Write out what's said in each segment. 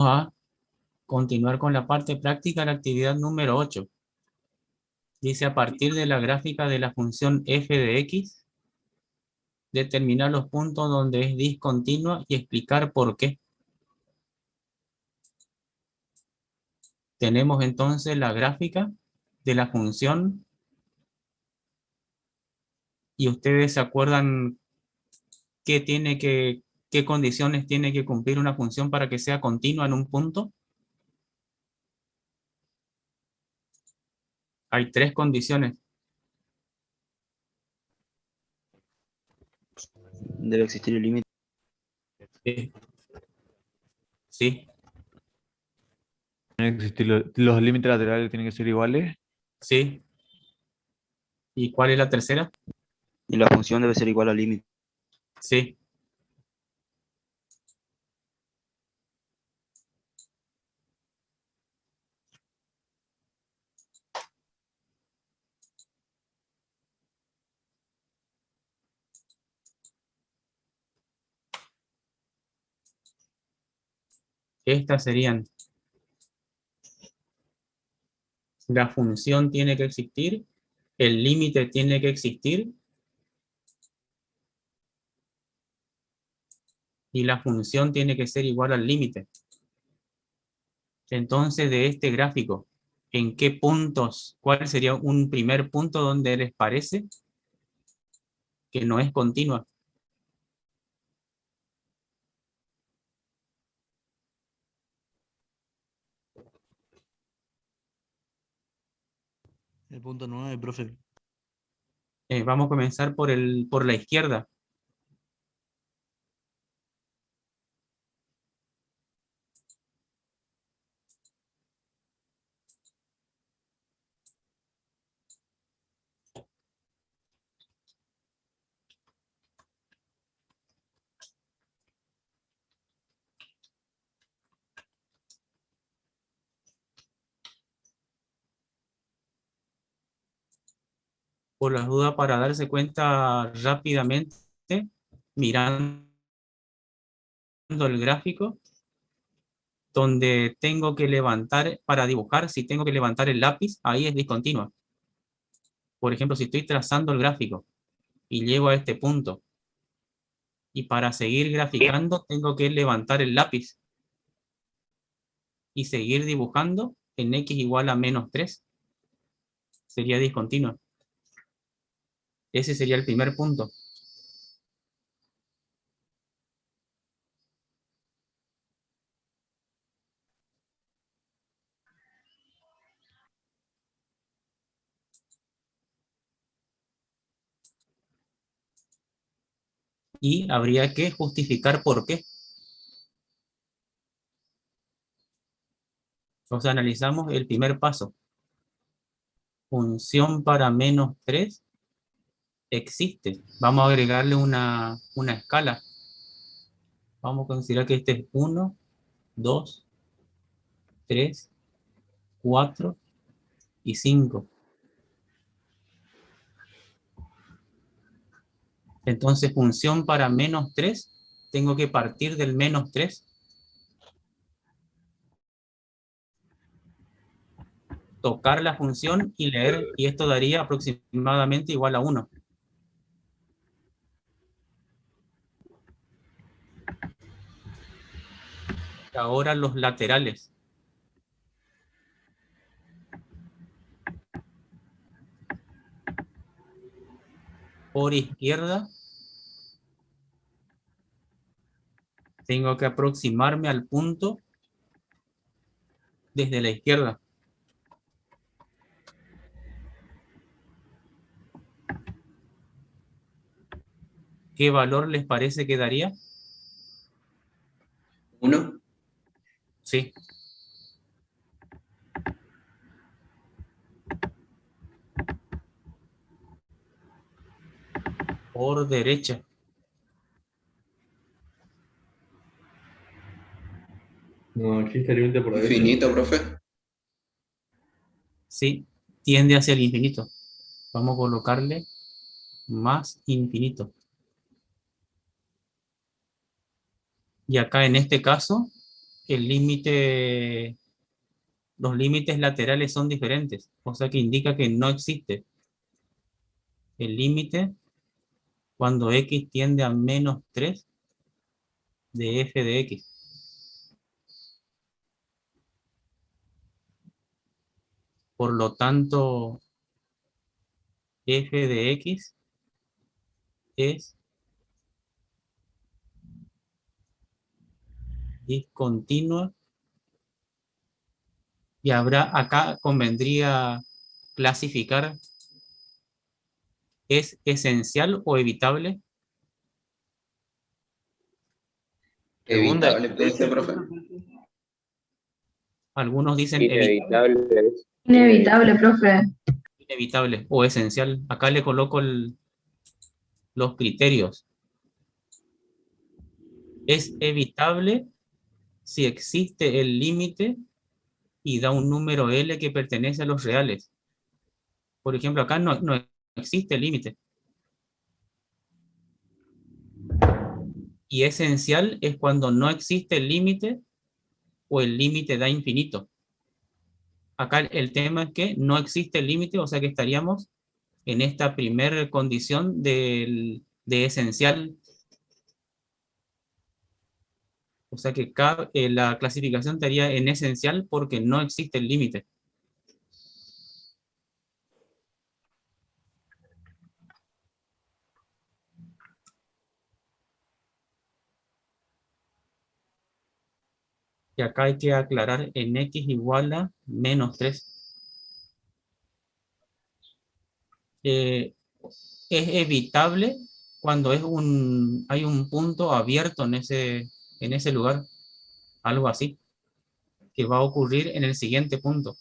a continuar con la parte práctica de la actividad número 8. Dice, a partir de la gráfica de la función f de x, determinar los puntos donde es discontinua y explicar por qué. Tenemos entonces la gráfica de la función y ustedes se acuerdan qué condiciones tiene que cumplir una función para que sea continua en un punto. Hay tres condiciones. Debe existir el límite. Sí, Tienen que existir los límites laterales tienen que ser iguales. sí. ¿Y cuál es la tercera? Y la función debe ser igual al límite. Sí. Estas serían: la función tiene que existir, el límite tiene que existir y la función tiene que ser igual al límite. Entonces, de este gráfico, ¿en qué puntos? ¿Cuál sería un primer punto donde les parece que no es continua? El punto 9, profe. Vamos a comenzar por la izquierda. Por las dudas, para darse cuenta rápidamente, mirando el gráfico, donde tengo que levantar, para dibujar, si tengo que levantar el lápiz, ahí es discontinua. Por ejemplo, si estoy trazando el gráfico y llego a este punto, y para seguir graficando tengo que levantar el lápiz y seguir dibujando en x igual a -3, sería discontinua. Ese sería el primer punto. Y habría que justificar por qué. Entonces analizamos el primer paso. Función para -3 existe. Vamos a agregarle una escala. Vamos a considerar que este es 1, 2, 3, 4 y 5. Entonces, función para -3, tengo que partir del -3, tocar la función y leer, y esto daría aproximadamente igual a 1. Ahora los laterales. Por izquierda, tengo que aproximarme al punto desde la izquierda. ¿Qué valor les parece que daría? 1. Sí. Por derecha. No, existe el límite por derecha. Infinito, profe. Sí, tiende hacia el infinito. Vamos a colocarle más infinito. Y acá en este caso, el límite, los límites laterales son diferentes, o sea que indica que no existe el límite cuando x tiende a -3 de f de x. Por lo tanto, f de x es discontinua y acá convendría clasificar, ¿es esencial o evitable? Segunda, Evitable, puede ser, profe. Algunos dicen inevitable es Inevitable, profe. inevitable o esencial. Acá le coloco los criterios. Es evitable si existe el límite y da un número L que pertenece a los reales. Por ejemplo, acá no existe límite. Y esencial es cuando no existe el límite o el límite da infinito. Acá el tema es que no existe el límite, o sea que estaríamos en esta primera condición de esencial. O sea que la clasificación estaría en esencial porque no existe el límite. Y acá hay que aclarar en x igual a -3. Es evitable cuando hay un punto abierto en ese lugar. Algo así, que va a ocurrir en el siguiente punto.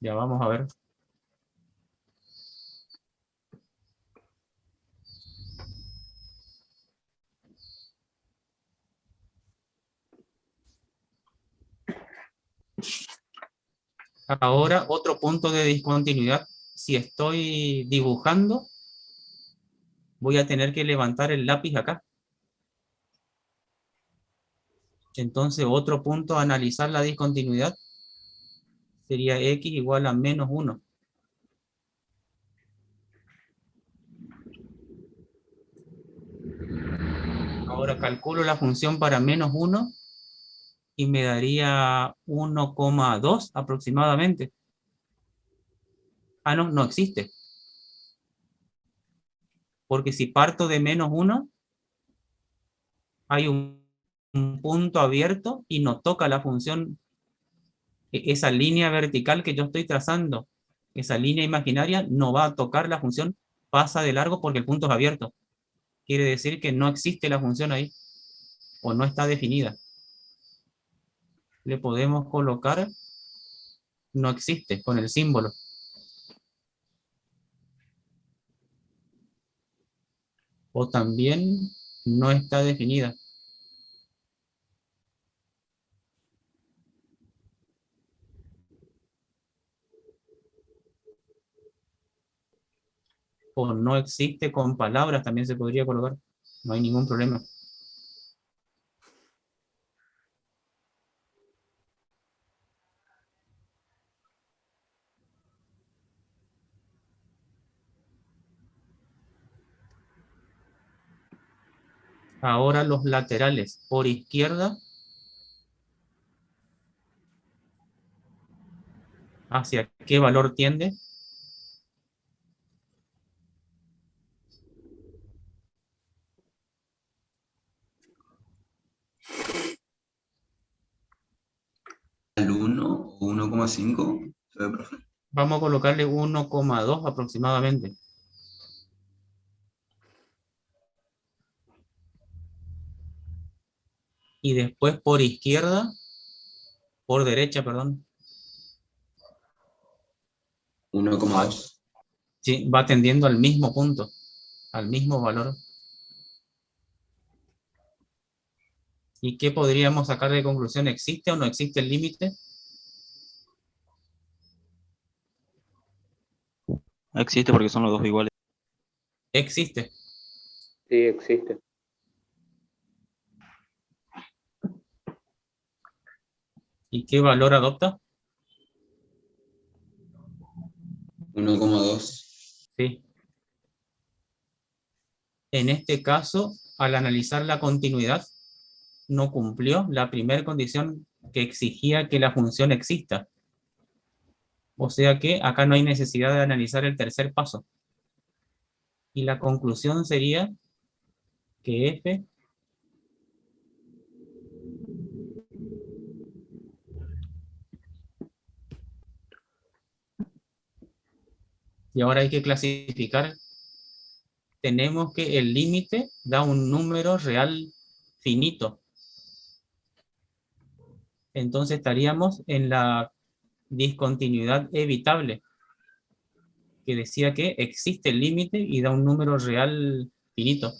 Ya vamos a ver. Ahora, otro punto de discontinuidad. Si estoy dibujando, voy a tener que levantar el lápiz acá. Entonces, otro punto a analizar la discontinuidad sería x igual a -1. Ahora calculo la función para -1 y me daría 1,2 aproximadamente. Ah, no existe. Porque si parto de -1, hay un punto abierto y no toca la función, esa línea vertical que yo estoy trazando, esa línea imaginaria no va a tocar la función, pasa de largo porque el punto es abierto. Quiere decir que no existe la función ahí, o no está definida. Le podemos colocar no existe con el símbolo. O también no está definida. O no existe con palabras, también se podría colocar. No hay ningún problema. Ahora los laterales. Por izquierda, ¿hacia qué valor tiende? Al 1 o 1,5. ¿Sabe, profe? Vamos a colocarle 1,2 aproximadamente. Y después por izquierda, por derecha, perdón. 1,2. Sí, va tendiendo al mismo punto, al mismo valor. ¿Y qué podríamos sacar de conclusión? ¿Existe o no existe el límite? Existe porque son los dos iguales. Existe. sí existe. ¿Y qué valor adopta? 1,2. Sí. En este caso, al analizar la continuidad, no cumplió la primera condición que exigía que la función exista. O sea que acá no hay necesidad de analizar el tercer paso. Y la conclusión sería que f y ahora hay que clasificar. Tenemos que el límite da un número real finito. Entonces estaríamos en la discontinuidad evitable, que decía que existe el límite y da un número real finito.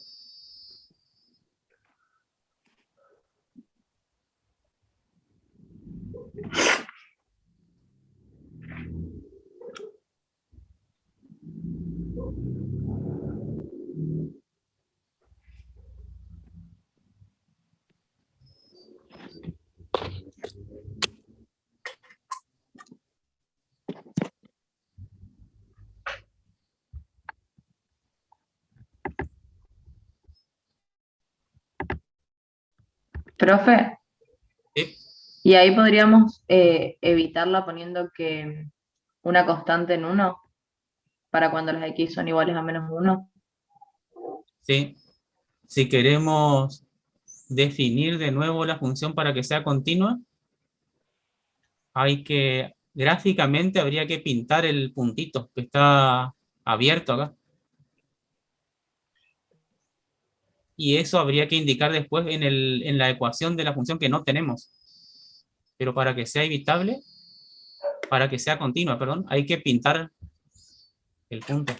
Profe, ¿Sí? y ahí podríamos evitarla poniendo que una constante en 1 para cuando las x son iguales a -1. Sí. Si queremos definir de nuevo la función para que sea continua, hay que, gráficamente habría que pintar el puntito que está abierto acá. Y eso habría que indicar después en la ecuación de la función que no tenemos. Pero para que sea evitable, para que sea continua, perdón, hay que pintar el punto.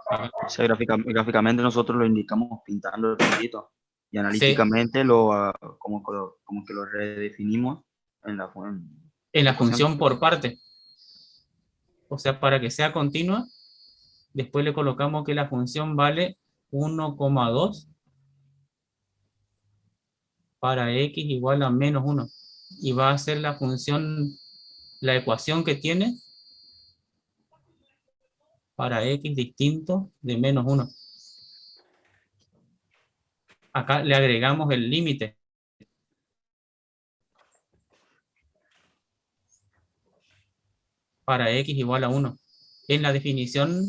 Acá. O sea, gráficamente nosotros lo indicamos pintando el puntito. Y Sí, analíticamente como que lo redefinimos en la en la ecuación. función por parte. O sea, para que sea continua, después le colocamos que la función vale 1,2 para x igual a -1. Y va a ser la función, la ecuación que tiene para x distinto de -1. Acá le agregamos el límite. Para x igual a 1. En la definición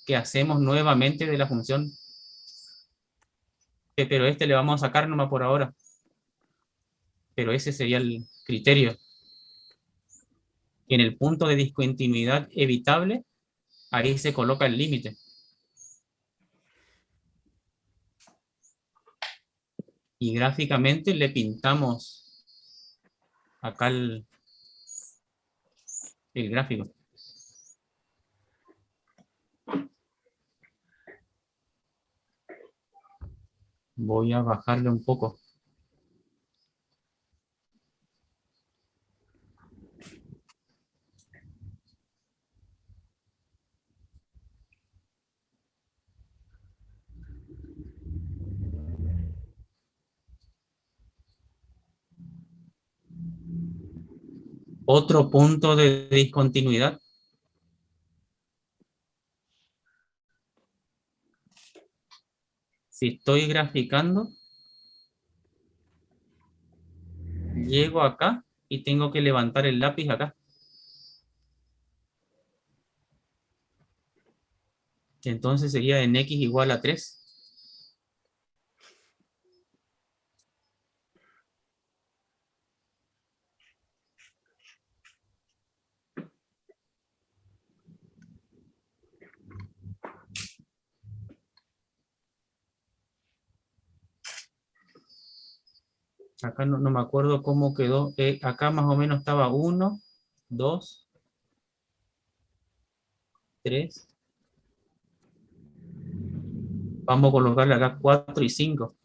que hacemos nuevamente de la función. Pero este le vamos a sacar nomás por ahora. Pero ese sería el criterio. En el punto de discontinuidad evitable, ahí se coloca el límite. Y gráficamente le pintamos acá el gráfico. Voy a bajarle un poco. Otro punto de discontinuidad. Si estoy graficando, llego acá y tengo que levantar el lápiz acá. Entonces sería en x igual a 3. Acá no me acuerdo cómo quedó. Acá más o menos estaba 1, 2, 3. Vamos a colocarle acá 4 y 5.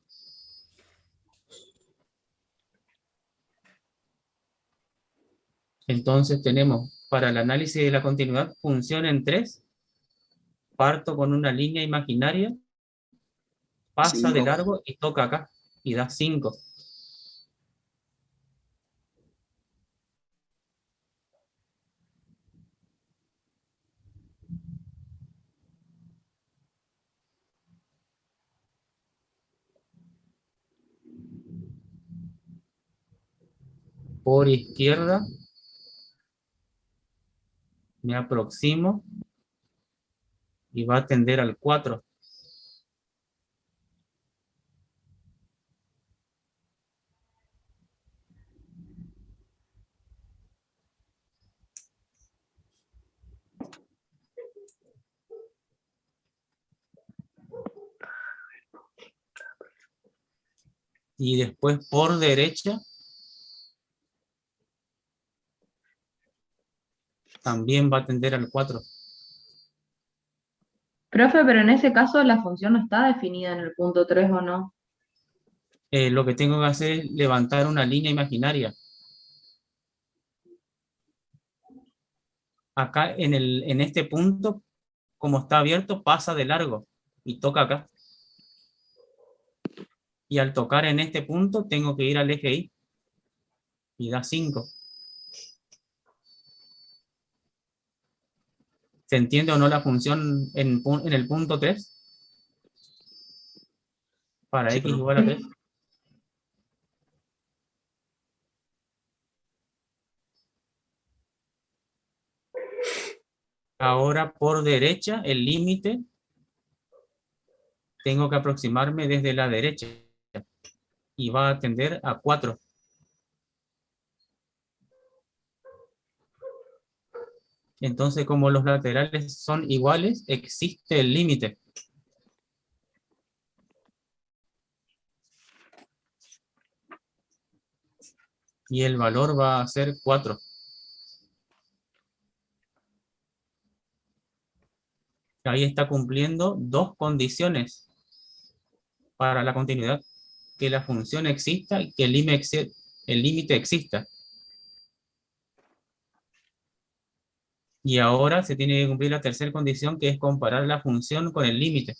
Entonces tenemos para el análisis de la continuidad función en 3. Parto con una línea imaginaria, pasa de 5. largo y toca acá y da 5. por izquierda, me aproximo y va a tender al 4. Y después por derecha también va a tender al 4. Profe, pero en ese caso la función no está definida en el punto 3 ¿o no? Lo que tengo que hacer es levantar una línea imaginaria. Acá en este punto, como está abierto, pasa de largo y toca acá. Y al tocar en este punto, tengo que ir al eje Y y da 5. ¿Se entiende o no la función en el punto 3? Para Sí, x profe. igual a 3. Ahora por derecha, el límite, tengo que aproximarme desde la derecha y va a tender a 4. Entonces, como los laterales son iguales, existe el límite. Y el valor va a ser 4. Ahí está cumpliendo dos condiciones para la continuidad. Que la función exista y que el límite exista. Y ahora se tiene que cumplir la tercera condición, que es comparar la función con el límite.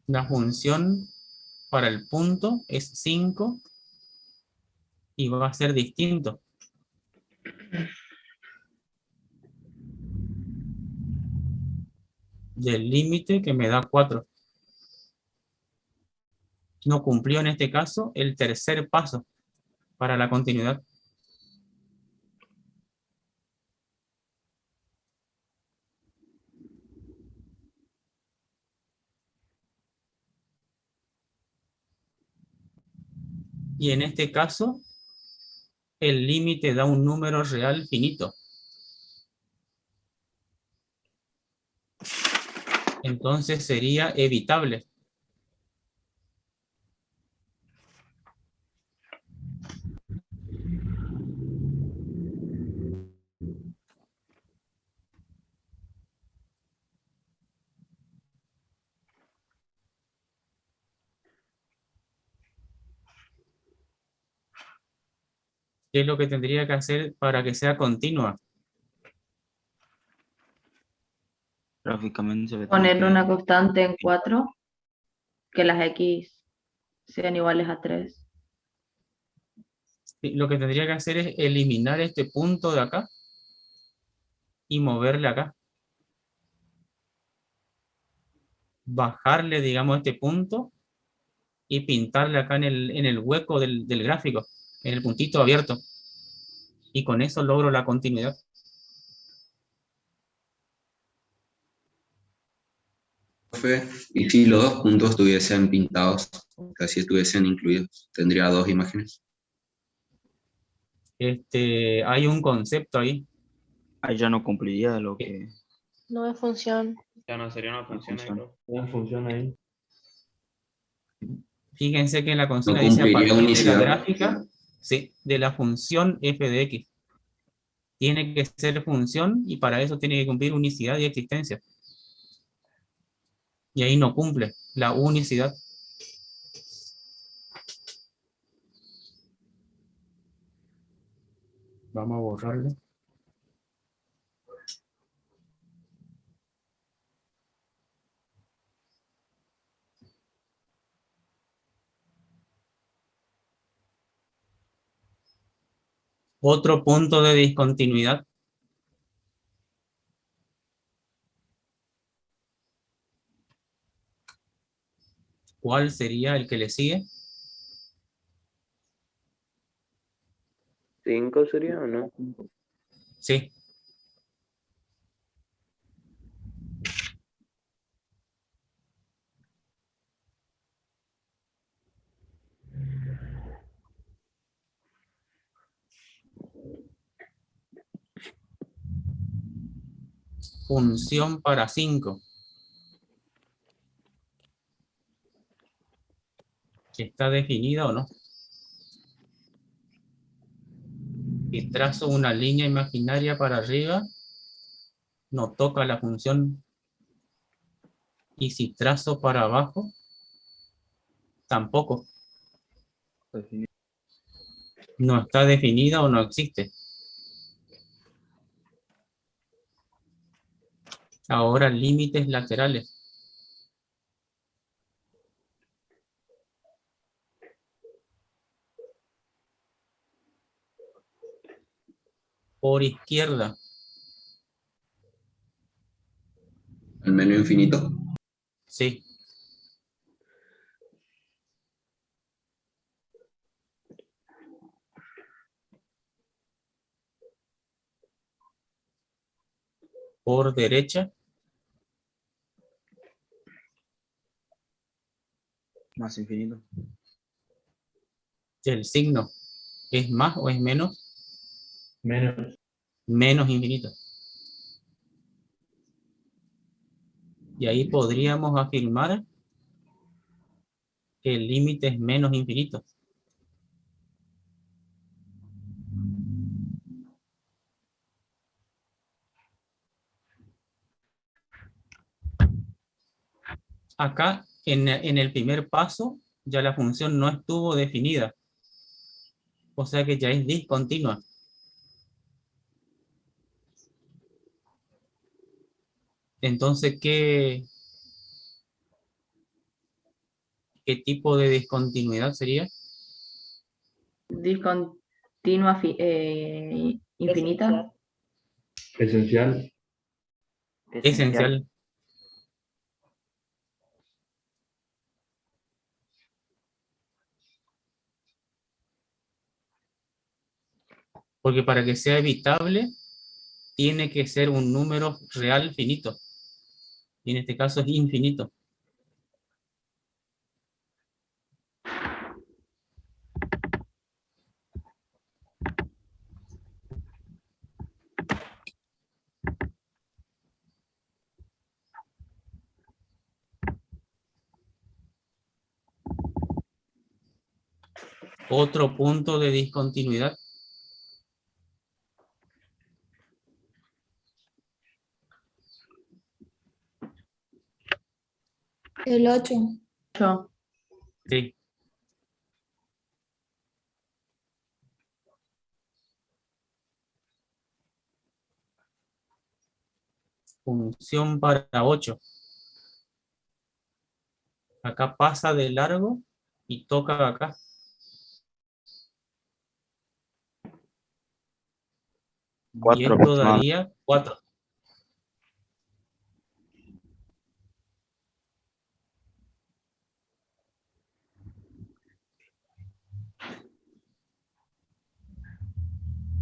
La función para el punto es 5 y va a ser distinto. Del límite que me da 4. No cumplió en este caso el tercer paso para la continuidad. Y en este caso, el límite da un número real finito. Entonces sería evitable. ¿Qué es lo que tendría que hacer para que sea continua? Gráficamente se le tiene Ponerle una que... constante en 4, que las x sean iguales a 3. Lo que tendría que hacer es eliminar este punto de acá y moverle acá. Bajarle, digamos, este punto y pintarle acá en el hueco del gráfico, en el puntito abierto. Y con eso logro la continuidad. Profe, y si los dos puntos estuviesen pintados, o sea, si estuviesen incluidos, tendría dos imágenes. Hay un concepto ahí. Ahí ya no cumpliría lo que que... No es función. Ya no sería una función ahí, función. profe. Una función ahí. Fíjense que en la consigna No dice a cumpliría partir de la unicidad. gráfica, sí, de la función f de x. Tiene que ser función y para eso tiene que cumplir unicidad y existencia. Y ahí no cumple la unicidad. Vamos a borrarlo. Otro punto de discontinuidad. ¿Cuál sería el que le sigue? 5 sería o no. Sí. Función para 5. ¿Está definida o no? Si trazo una línea imaginaria para arriba, no toca la función. Y si trazo para abajo, tampoco. No está definida o no existe. Ahora límites laterales. Por izquierda. Al menos infinito. Sí. Por derecha. Más infinito. El signo es más o es menos. Menos. Menos infinito. Y ahí podríamos afirmar que el límite es menos infinito. Acá, en el primer paso, ya la función no estuvo definida. O sea que ya es discontinua. Entonces, ¿qué tipo de discontinuidad sería? Discontinua infinita. Esencial. Esencial. Porque para que sea evitable, tiene que ser un número real finito. Y en este caso es infinito. Otro punto de discontinuidad. El 8. Yo. Sí. Función para 8. Acá pasa de largo y toca acá. Y 4 esto aproximadamente. daría 4.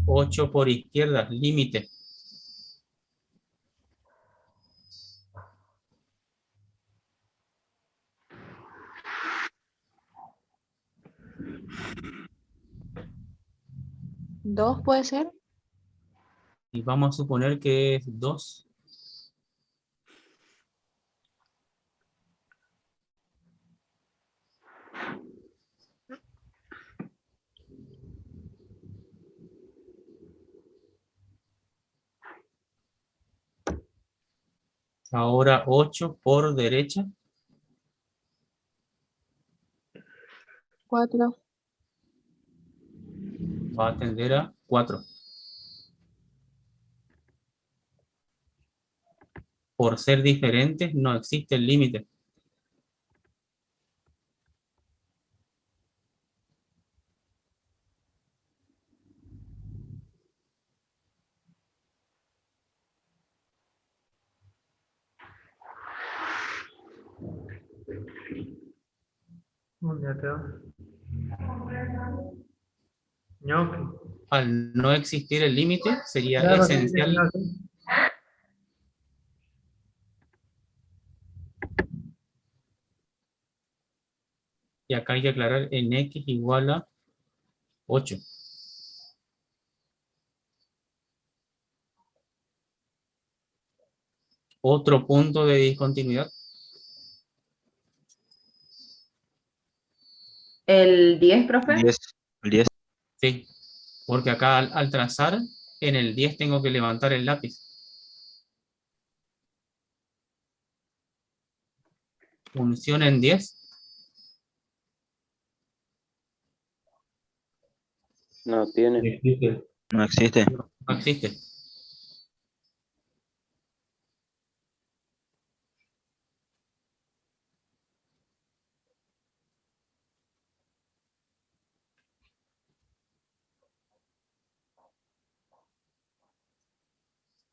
Ocho por izquierda, límite. ¿2 puede ser? Y vamos a suponer que es 2. Ahora 8 por derecha. 4. Va a tender a 4. Por ser diferentes, no existe el límite. Ya quedó. Ñoqui. Al no existir el límite, sería Claro, sí, sí, esencial. no, sí. Y acá hay que aclarar en x igual a 8. Otro punto de discontinuidad. ¿El 10, profe? 10. El 10. Sí, porque acá al trazar, en el 10 tengo que levantar el lápiz. Función en 10. No tiene. Existe. No existe. No existe.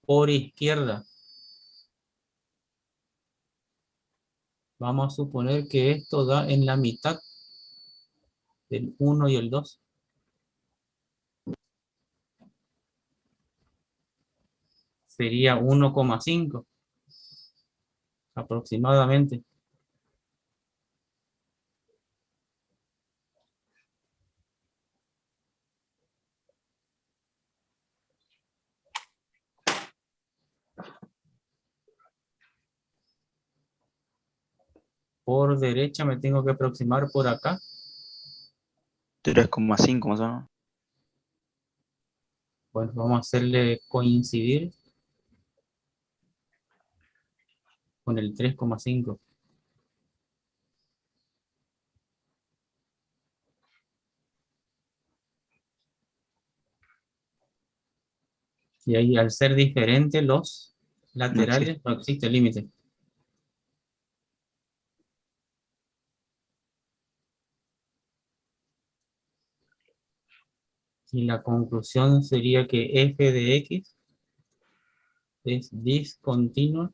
Por izquierda. Vamos a suponer que esto da en la mitad del 1 y el 2. Sería 1,5 aproximadamente. Por derecha me tengo que aproximar por acá. 3,5 más o menos. Bueno, vamos a hacerle coincidir con el 3,5. Y ahí, al ser diferentes los laterales, no existe límite. Y la conclusión sería que f de x es discontinua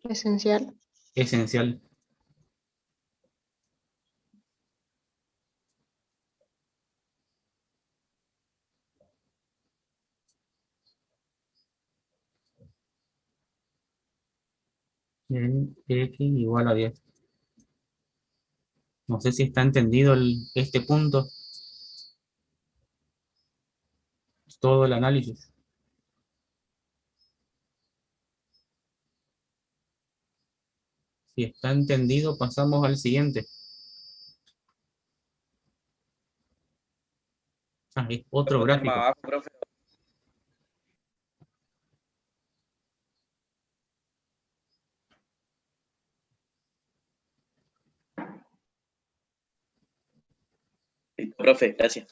Esencial. esencial. En x igual a 10. No sé si está entendido este punto, todo el análisis. Si está entendido, pasamos al siguiente. Ah, es otro gráfico. Profe, gracias.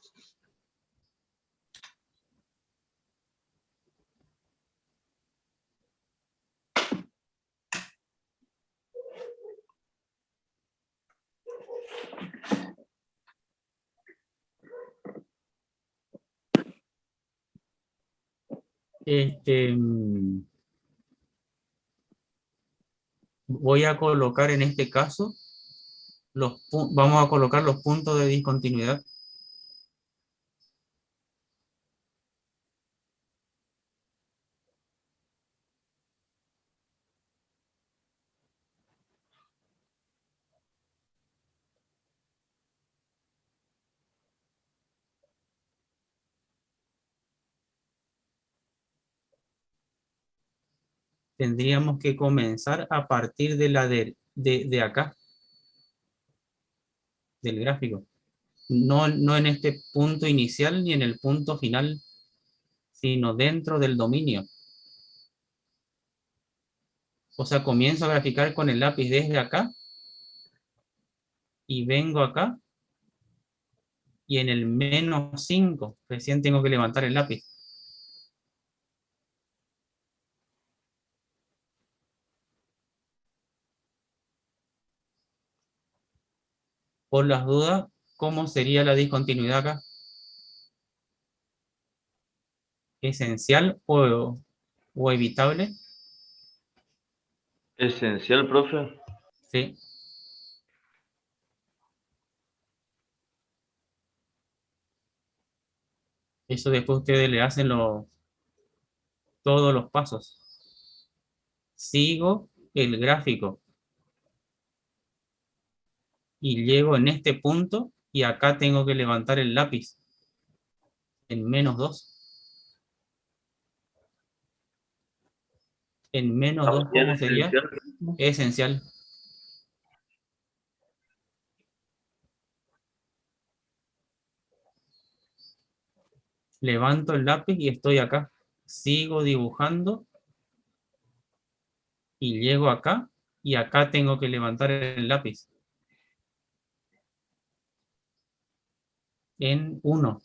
Voy a colocar en este caso, vamos a colocar los puntos de discontinuidad. Tendríamos que comenzar a partir de la de acá, del gráfico. No en este punto inicial ni en el punto final, sino dentro del dominio. O sea, comienzo a graficar con el lápiz desde acá y vengo acá y en el -5 recién tengo que levantar el lápiz. Por las dudas, ¿cómo sería la discontinuidad acá? ¿Esencial o evitable? Esencial, profe. Sí. Eso después ustedes le hacen todos los pasos. Sigo el gráfico y llego en este punto y acá tengo que levantar el lápiz en -2. En -2, También ¿cómo sería? esencial. Esencial. Levanto el lápiz y estoy acá. Sigo dibujando y llego acá y acá tengo que levantar el lápiz. En 1.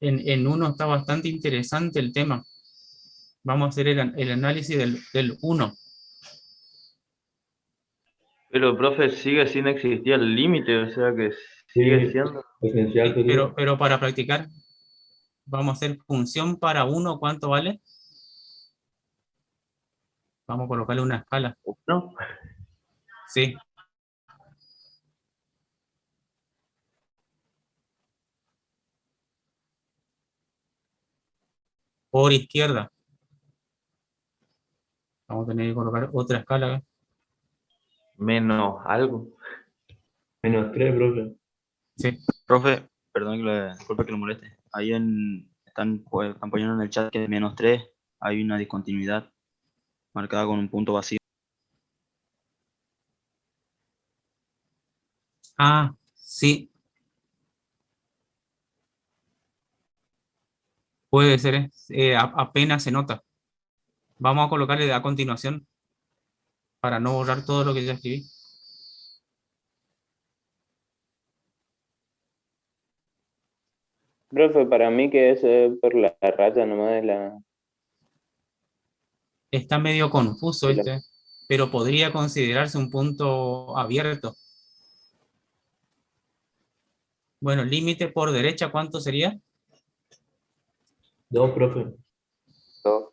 En 1 está bastante interesante el tema. Vamos a hacer el análisis del 1. Pero, profe, sigue sin existir el límite, o sea que Sí, sigue siendo. esencial sería. Pero para practicar, vamos a hacer función para 1, ¿cuánto vale? Vamos a colocarle una escala. ¿No? Sí. Por izquierda. Vamos a tener que colocar otra escala acá. Menos algo. -3, profe. Sí. Profe, perdón disculpe que lo moleste. Ahí están poniendo en el chat que de -3 hay una discontinuidad marcada con un punto vacío. Ah, sí. Puede ser, apenas se nota. Vamos a colocarle a continuación para no borrar todo lo que ya escribí. Profe, para mí que eso es por la raya nomás de la... Está medio confuso de la- este, pero podría considerarse un punto abierto. Bueno, límite por derecha, ¿cuánto sería? 2, profe. dos.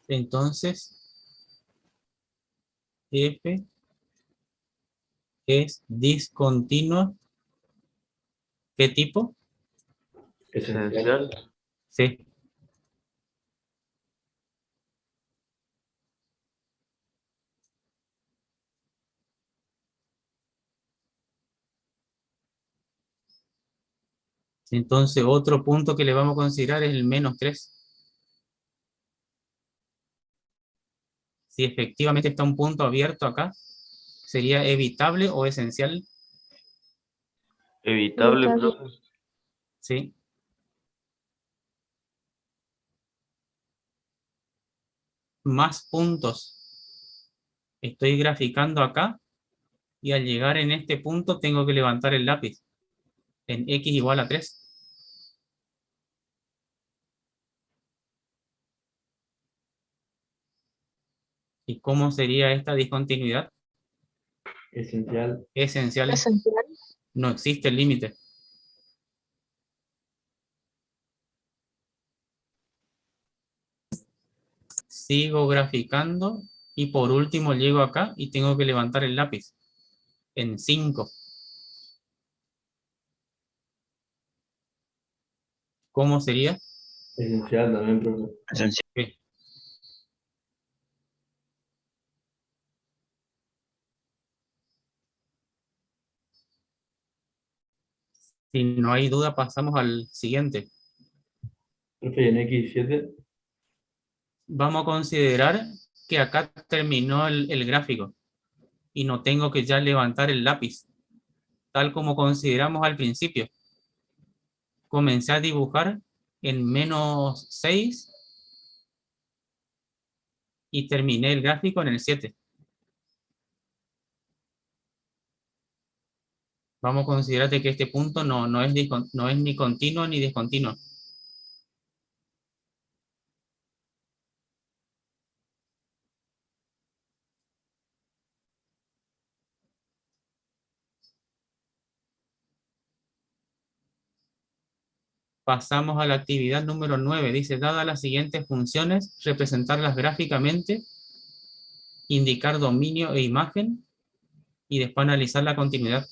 Entonces, F es discontinua. ¿Qué tipo? Esencial. Sí. Entonces, otro punto que le vamos a considerar es el -3. Si efectivamente está un punto abierto acá, ¿sería evitable o esencial? Evitable, Evitable. profe. Sí. Más puntos. Estoy graficando acá y al llegar en este punto tengo que levantar el lápiz en x igual a 3. ¿Y cómo sería esta discontinuidad? Esencial. Esencial. Esencial. No existe el límite. Sigo graficando y por último llego acá y tengo que levantar el lápiz en 5. ¿Cómo sería? Esencial también, profe. Esencial. Sí. Si no hay duda, pasamos al siguiente. Profe, ¿y en X7? Vamos a considerar que acá terminó el gráfico y no tengo que ya levantar el lápiz, tal como consideramos al principio. Comencé a dibujar en -6 y terminé el gráfico en el 7. Vamos a considerar que este punto no es ni continuo ni discontinuo. Pasamos a la actividad número 9. Dice, dadas las siguientes funciones, representarlas gráficamente, indicar dominio e imagen, y después analizar la continuidad.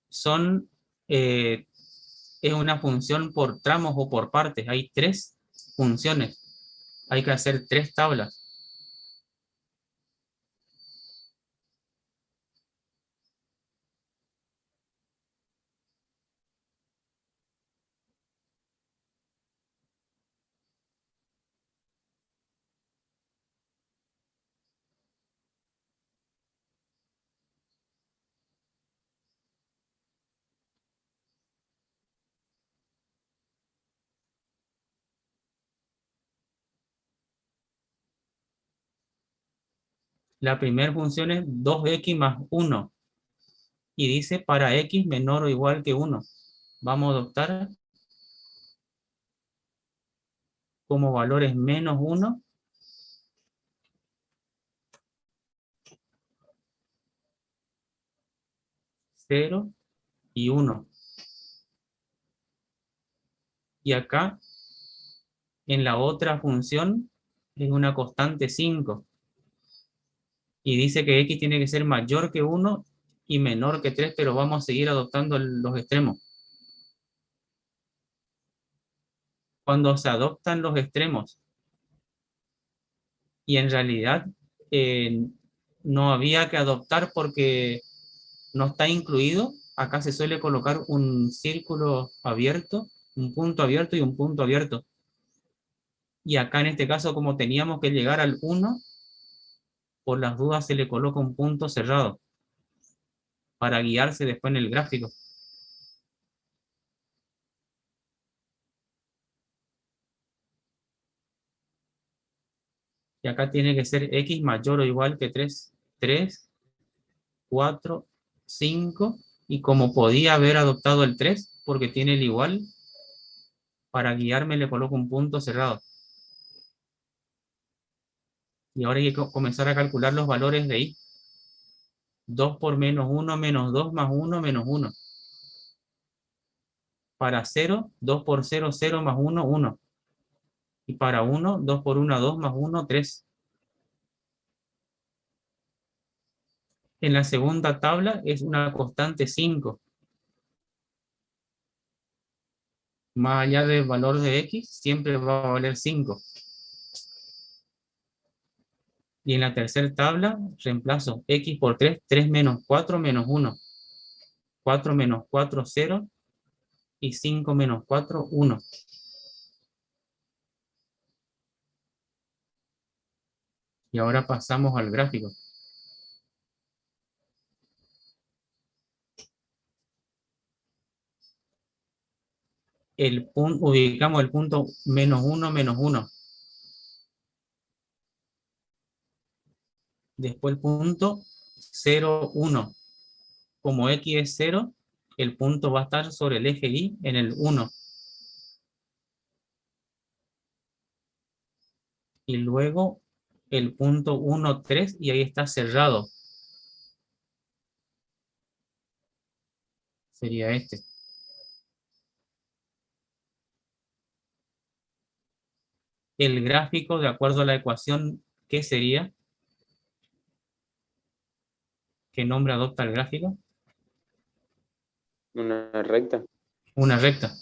Son, es una función por tramos o por partes. Hay 3 funciones. Hay que hacer 3 tablas. La primera función es 2x más 1. Y dice para x menor o igual que 1. Vamos a adoptar como valores menos 1, 0 y 1. Y acá, en la otra función, es una constante 5. Y dice que x tiene que ser mayor que 1 y menor que 3, pero vamos a seguir adoptando los extremos. Cuando se adoptan los extremos, y en realidad no había que adoptar porque no está incluido, acá se suele colocar un círculo abierto, un punto abierto y un punto abierto. Y acá en este caso, como teníamos que llegar al 1, por las dudas se le coloca un punto cerrado para guiarse después en el gráfico. Y acá tiene que ser x mayor o igual que 3, 3, 4, 5. Y como podía haber adoptado el 3, porque tiene el igual, para guiarme le coloco un punto cerrado. Y ahora hay que comenzar a calcular los valores de y. 2 por menos 1, menos 2, más 1, menos 1. Para 0, 2 por 0, 0, más 1, 1. Y para 1, 2 por 1, 2, más 1, 3. En la segunda tabla es una constante 5. Más allá del valor de x, siempre va a valer 5. Y en la tercera tabla, reemplazo x por 3, 3 menos 4, menos 1. 4 menos 4, 0. Y 5 menos 4, 1. Y ahora pasamos al gráfico. Ubicamos el punto menos 1, menos 1. Después el punto 0, 1. Como x es 0, el punto va a estar sobre el eje y en el 1. Y luego el punto 1, 3, y ahí está cerrado. Sería este. El gráfico, de acuerdo a la ecuación, ¿qué sería? ¿Qué nombre adopta el gráfico? Una recta. Una recta.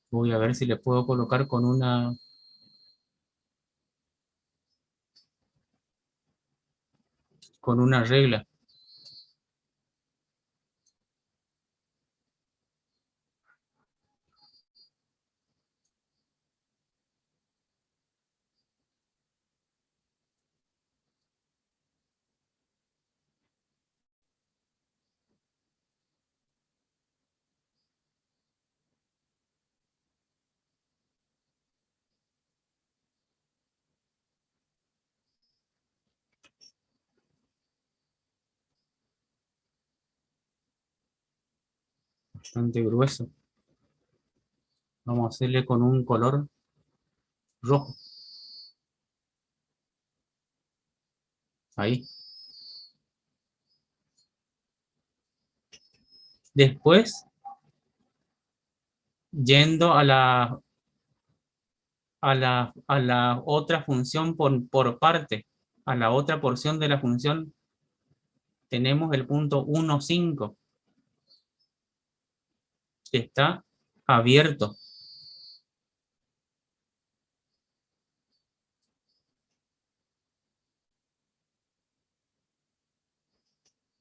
Voy a ver si le puedo colocar con una regla. Bastante grueso. Vamos a hacerle con un color rojo. Ahí. Después, yendo a la otra función por parte, a la otra porción de la función, tenemos el punto 1, 5, que está abierto.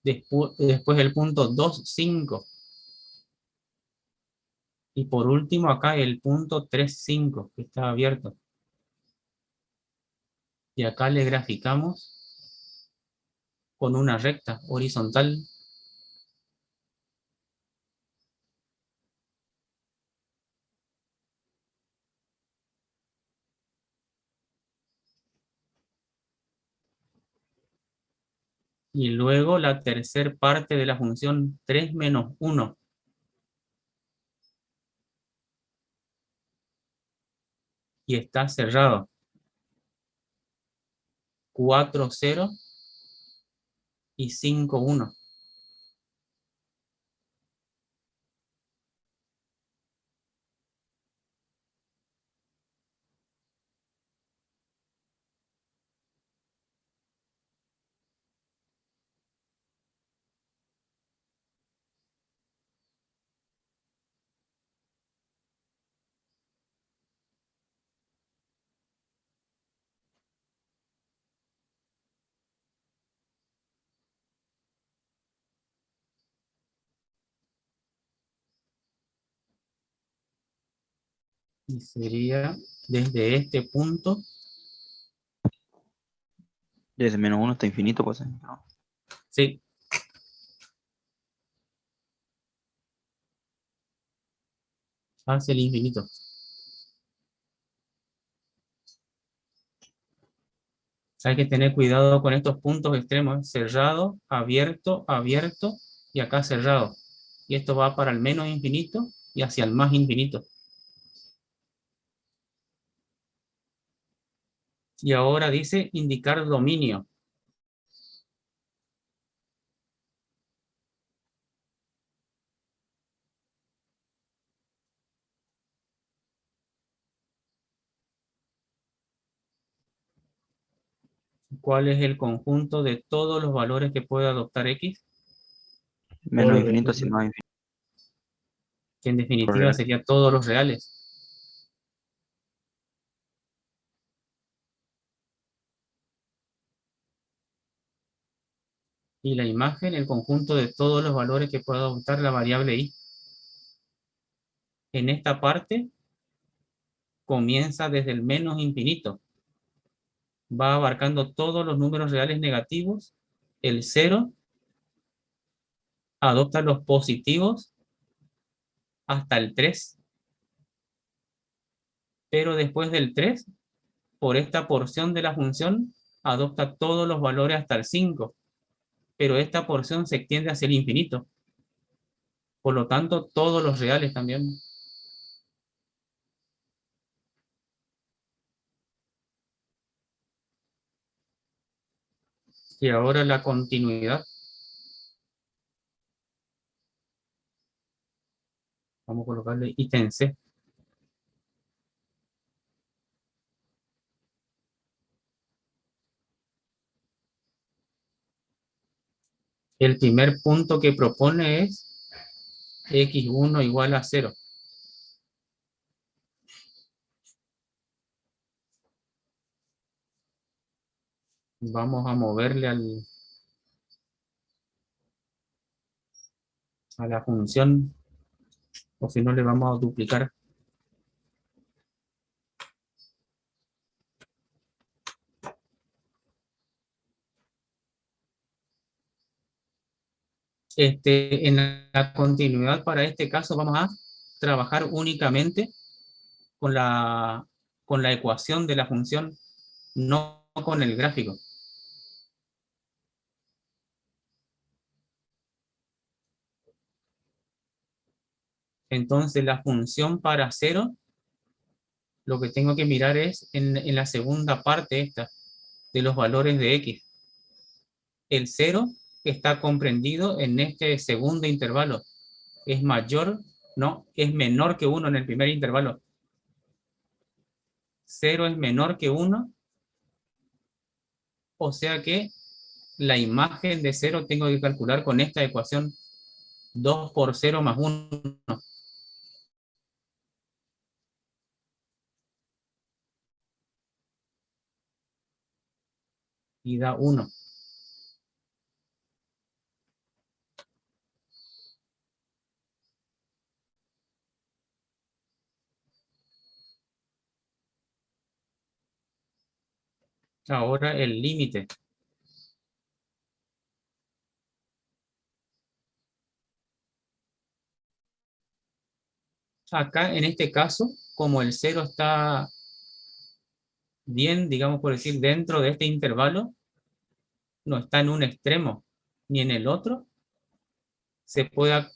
Después el punto 2, 5. Y por último acá el punto 3, 5, que está abierto. Y acá le graficamos con una recta horizontal. Y luego la tercera parte de la función 3 menos 1. Y está cerrado. 4, 0 y 5, 1. Y sería desde este punto. Desde -1 hasta infinito, pues. ¿No? Sí. Hacia el infinito. Hay que tener cuidado con estos puntos extremos. Cerrado, abierto, abierto y acá cerrado. Y esto va para el menos infinito y hacia el más infinito. Y ahora dice indicar dominio. ¿Cuál es el conjunto de todos los valores que puede adoptar X? Menos infinito hacia más infinito. Que en definitiva Correcto. sería todos los reales. Y la imagen, el conjunto de todos los valores que puede adoptar la variable y. En esta parte comienza desde el menos infinito. Va abarcando todos los números reales negativos. El 0 adopta los positivos hasta el 3. Pero después del 3, por esta porción de la función, adopta todos los valores hasta el 5. Pero esta porción se extiende hacia el infinito. Por lo tanto, todos los reales también. Y ahora la continuidad. Vamos a colocarle ítem C. El primer punto que propone es x1 igual a 0. Vamos a moverle a la función, o si no le vamos a duplicar. En la continuidad para este caso vamos a trabajar únicamente con la ecuación de la función, no con el gráfico. Entonces la función para 0, lo que tengo que mirar es en la segunda parte esta, de los valores de x. El 0 está comprendido en este segundo intervalo. Es mayor, no, es menor que 1 en el primer intervalo. 0 es menor que 1, o sea que la imagen de 0 tengo que calcular con esta ecuación 2 por 0 más 1. Y da 1. Ahora el límite. Acá en este caso, como el 0 está bien, digamos por decir, dentro de este intervalo, no está en un extremo ni en el otro, se puede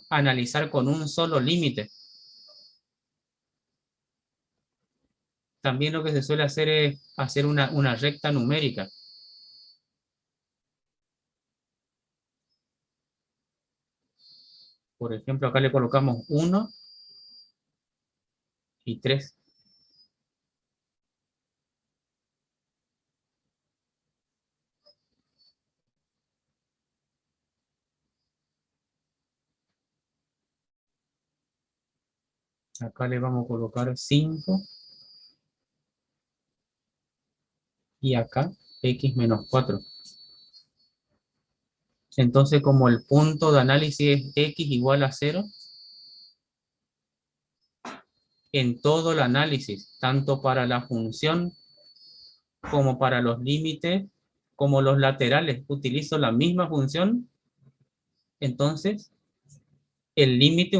analizar con un solo límite. También lo que se suele hacer es hacer una recta numérica. Por ejemplo, acá le colocamos 1 y 3. Acá le vamos a colocar 5 y acá x menos 4. Entonces, como el punto de análisis es x igual a 0, en todo el análisis, tanto para la función como para los límites, como los laterales, utilizo la misma función, entonces el límite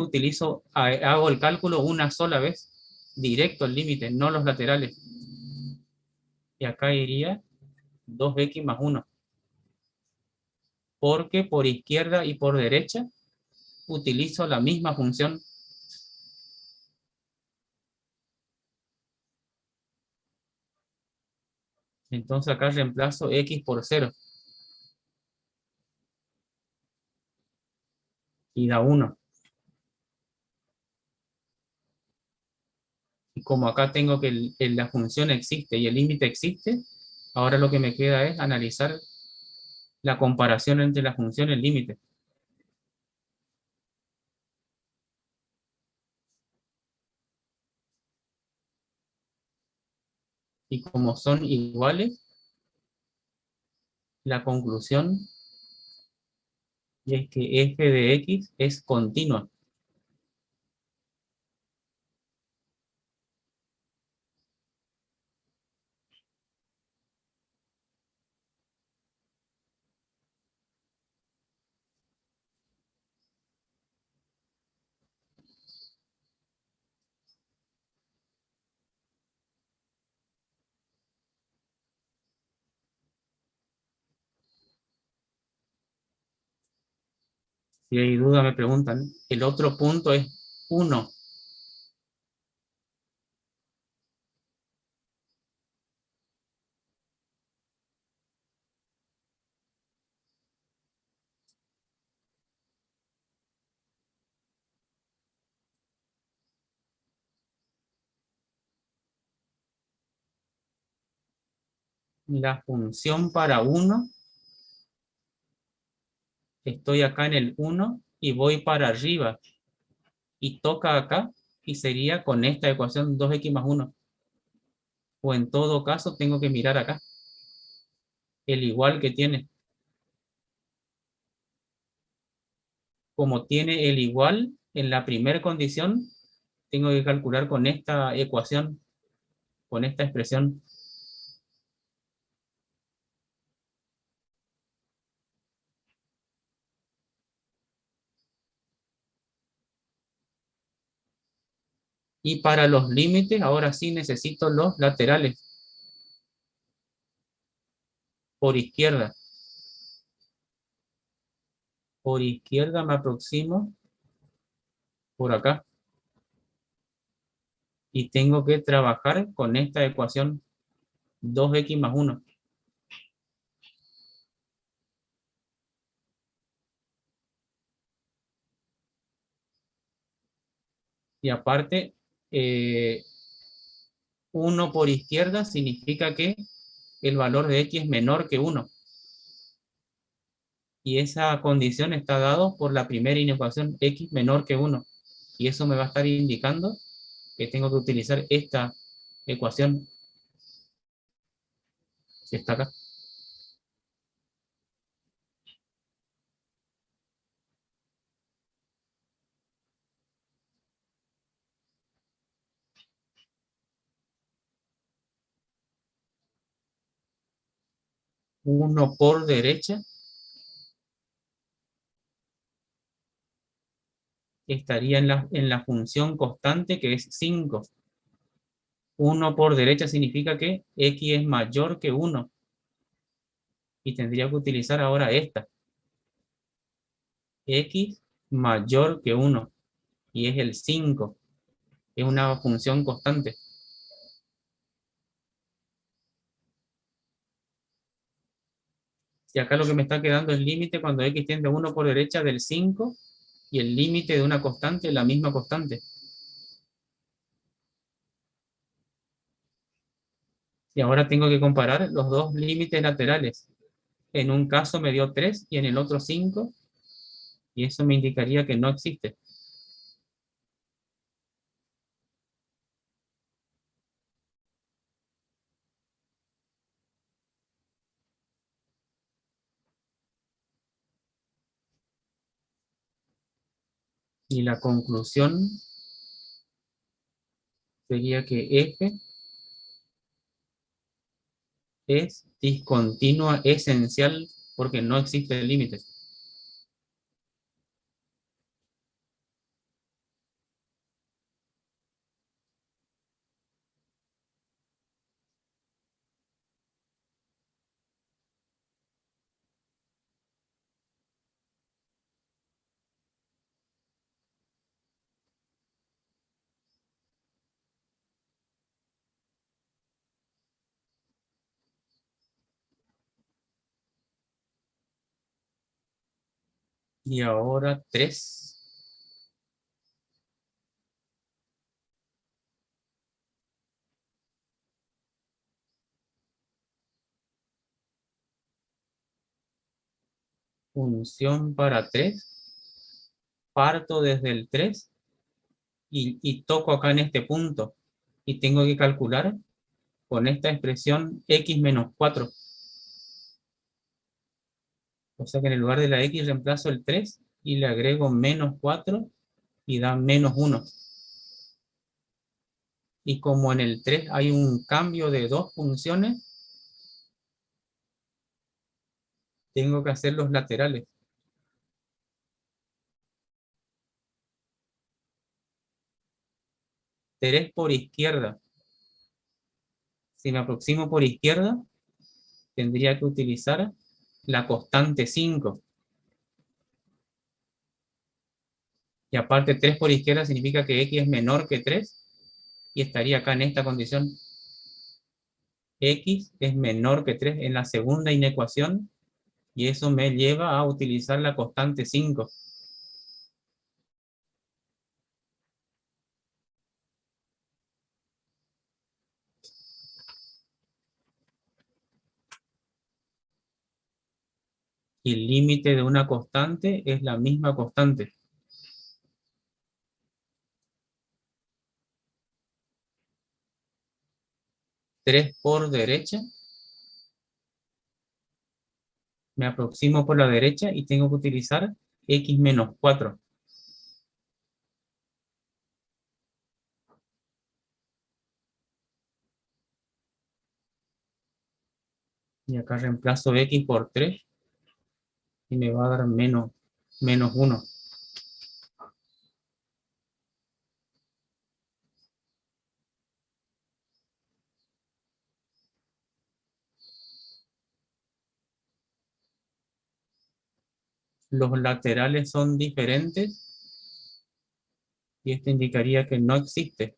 hago el cálculo una sola vez, directo al límite, no los laterales. Y acá iría 2x más 1. Porque por izquierda y por derecha utilizo la misma función. Entonces acá reemplazo x por 0. Y da 1. Y como acá tengo que la función existe y el límite existe, ahora lo que me queda es analizar la comparación entre la función y el límite. Y como son iguales, la conclusión es que f de x es continua. Si hay duda me preguntan. El otro punto es 1. La función para 1, estoy acá en el 1 y voy para arriba. Y toca acá y sería con esta ecuación 2x más 1. O en todo caso tengo que mirar acá. El igual que tiene. Como tiene el igual en la primera condición, tengo que calcular con esta ecuación, con esta expresión. Y para los límites, ahora sí necesito los laterales. Por izquierda. Por izquierda me aproximo por acá. Y tengo que trabajar con esta ecuación 2x más 1. Y aparte, 1 por izquierda significa que el valor de x es menor que 1. Y esa condición está dada por la primera inecuación, x menor que 1. Y eso me va a estar indicando que tengo que utilizar esta ecuación que está acá. Uno por derecha estaría en la función constante que es 5. 1 por derecha significa que x es mayor que 1. Y tendría que utilizar ahora esta. X mayor que 1. Y es el 5. Es una función constante. Y acá lo que me está quedando es el límite cuando x tiende a 1 por derecha del 5 y el límite de una constante es la misma constante. Y ahora tengo que comparar los dos límites laterales. En un caso me dio 3 y en el otro 5, y eso me indicaría que no existe. Y la conclusión sería que F es discontinua esencial porque no existe el límite. Y ahora 3. Función para 3. Parto desde el 3 y toco acá en este punto. Y tengo que calcular con esta expresión x menos 4. O sea que en el lugar de la x reemplazo el 3 y le agrego menos 4 y da menos 1. Y como en el 3 hay un cambio de dos funciones, tengo que hacer los laterales. 3 por izquierda. Si me aproximo por izquierda, tendría que utilizar la constante 5. Y aparte 3 por izquierda significa que x es menor que 3 y estaría acá en esta condición. X es menor que 3 en la segunda inecuación y eso me lleva a utilizar la constante 5. Y el límite de una constante es la misma constante. Tres por derecha. Me aproximo por la derecha y tengo que utilizar x menos 4. Y acá reemplazo x por 3 y me va a dar menos 1. Los laterales son diferentes Y esto indicaría que no existe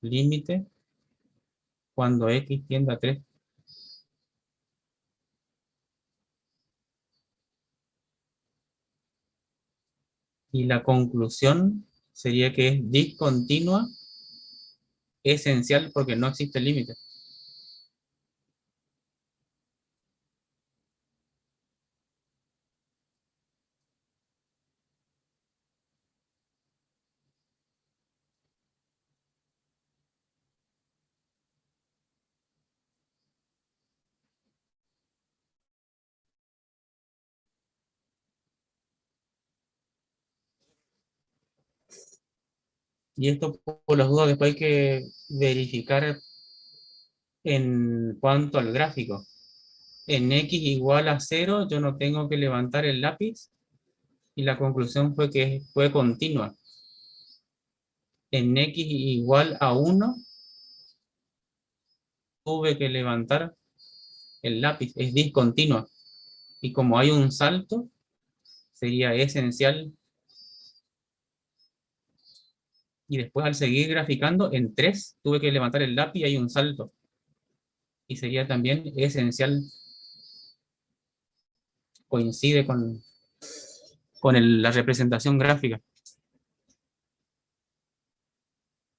límite cuando x tiende a 3. Y la conclusión sería que es discontinua, esencial porque no existe límite. Y esto por las dudas después hay que verificar en cuanto al gráfico. En x igual a 0 yo no tengo que levantar el lápiz y la conclusión fue que fue continua. En x igual a 1 tuve que levantar el lápiz, es discontinua. Y como hay un salto, sería esencial. Y después al seguir graficando, en 3 tuve que levantar el lápiz y hay un salto. Y sería también esencial. Coincide con la representación gráfica.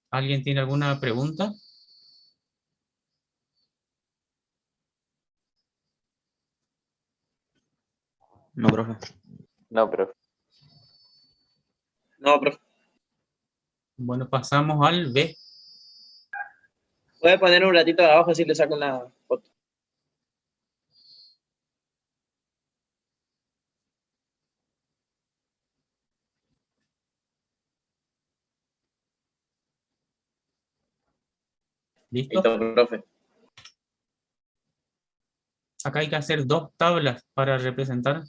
¿Alguien tiene alguna pregunta? No, profe. No, profe. No, profe. Bueno, pasamos al B. Puede poner un ratito de abajo así le saco la foto. ¿Listo? Listo, profe. Acá hay que hacer 2 tablas para representar.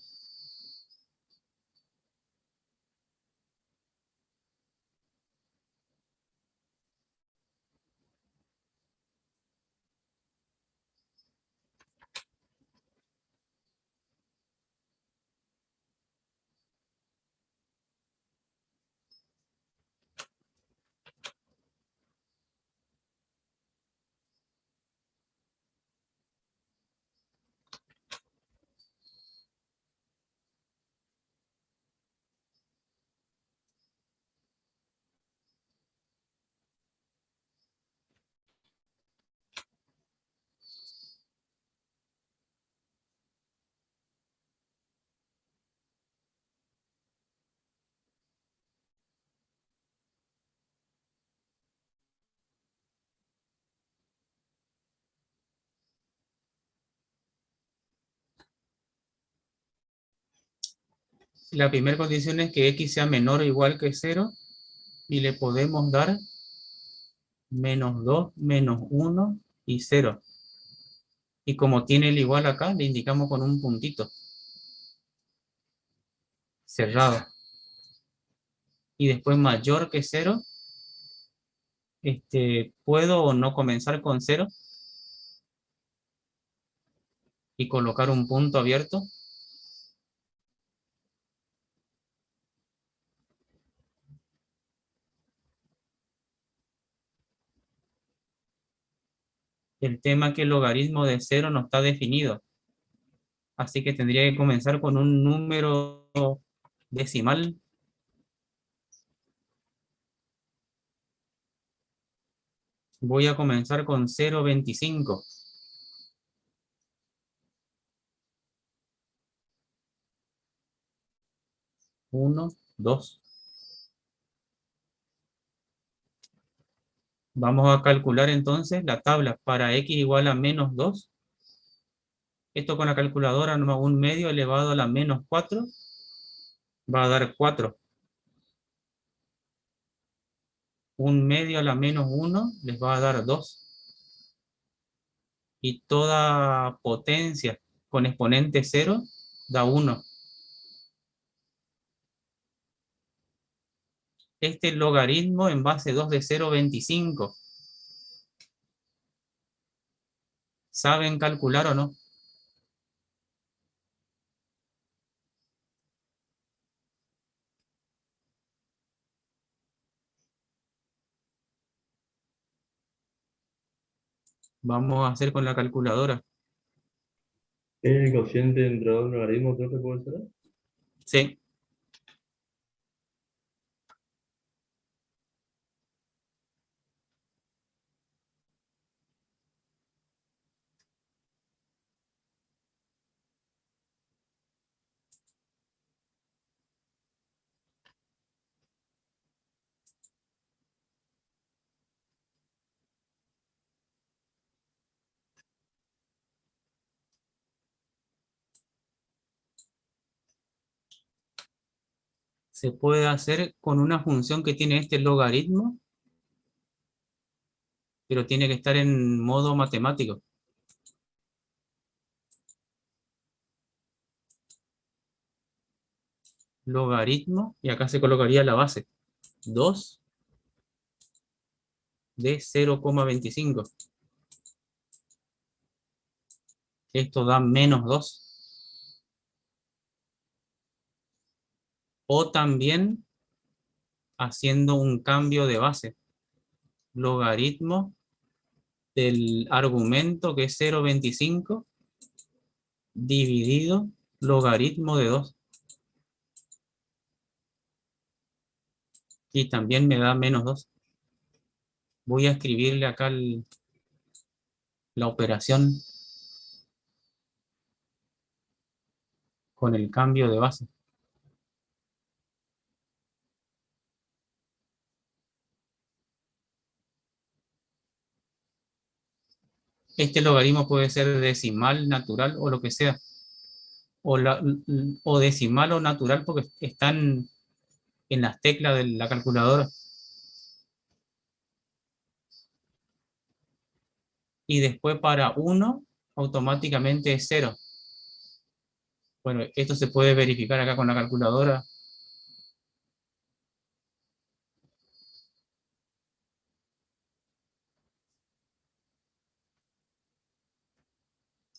La primera condición es que x sea menor o igual que 0 y le podemos dar menos 2, menos 1 y 0. Y como tiene el igual acá, le indicamos con un puntito cerrado. Y después mayor que 0, ¿puedo o no comenzar con 0? Y colocar un punto abierto. El tema es que el logaritmo de 0 no está definido. Así que tendría que comenzar con un número decimal. Voy a comenzar con 0,25. 1, 2. Vamos a calcular entonces la tabla para x igual a menos 2. Esto con la calculadora, un medio elevado a la menos 4 va a dar 4. Un medio a la menos 1 les va a dar 2. Y toda potencia con exponente 0 da 1. Este logaritmo en base 2 de 0,25. ¿Saben calcular o no? Vamos a hacer con la calculadora. ¿Es el cociente entre dos logaritmos, profe, puede ser? Sí. Se puede hacer con una función que tiene este logaritmo, pero tiene que estar en modo matemático. Logaritmo, y acá se colocaría la base. 2 de 0,25. Esto da menos 2. O también haciendo un cambio de base. Logaritmo del argumento, que es 0,25, dividido logaritmo de 2. Y también me da menos 2. Voy a escribirle acá la operación con el cambio de base. Este logaritmo puede ser decimal, natural o lo que sea. O decimal o natural, porque están en las teclas de la calculadora. Y después para 1, automáticamente es 0. Bueno, esto se puede verificar acá con la calculadora.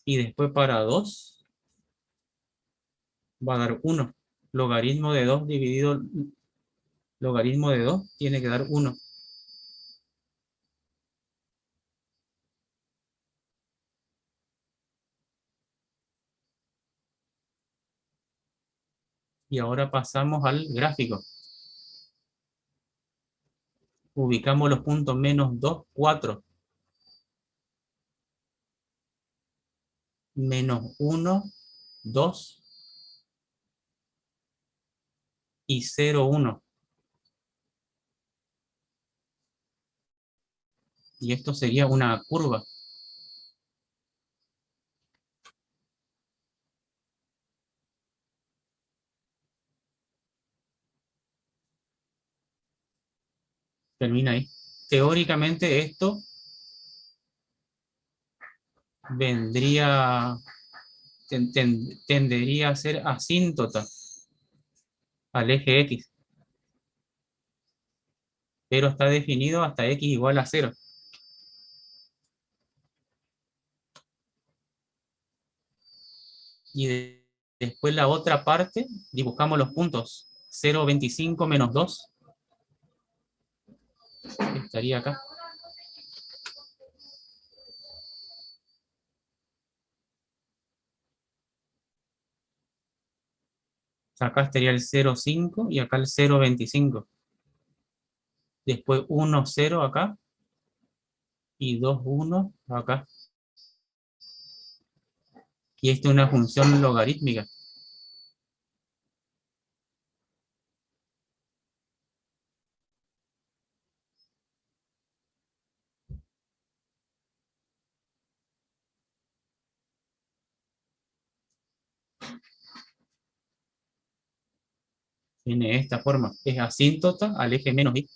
Y después para 2 va a dar 1. Logaritmo de 2 dividido logaritmo de 2 tiene que dar 1. Y ahora pasamos al gráfico. Ubicamos los puntos menos 2, 4. Menos 1, 2 y 0, 1. Y esto sería una curva. Termina ahí. Teóricamente esto tendería a ser asíntota al eje X. Pero está definido hasta X igual a 0. Y después la otra parte, dibujamos los puntos. 0,25 menos 2. Estaría acá. Acá estaría el 0,5 y acá el 0,25. Después 1, 0 acá. Y 2, 1 acá. Y esta es una función logarítmica. Tiene esta forma. Es asíntota al eje menos y.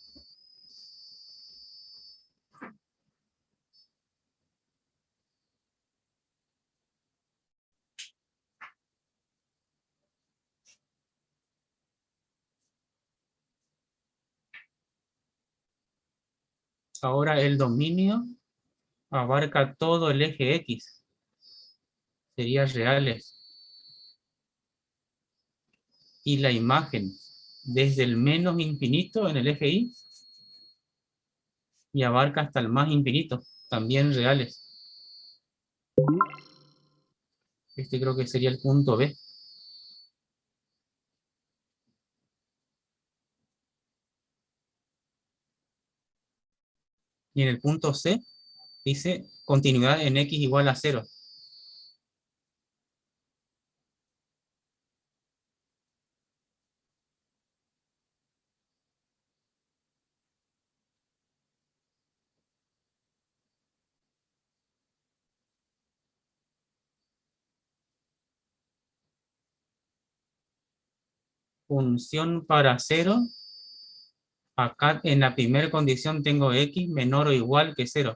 Ahora el dominio abarca todo el eje X. Sería reales. Y la imagen desde el menos infinito en el eje Y y abarca hasta el más infinito, también reales. Este creo que sería el punto B. Y en el punto C dice continuidad en x igual a 0. Función para 0. Acá en la primera condición tengo x menor o igual que 0.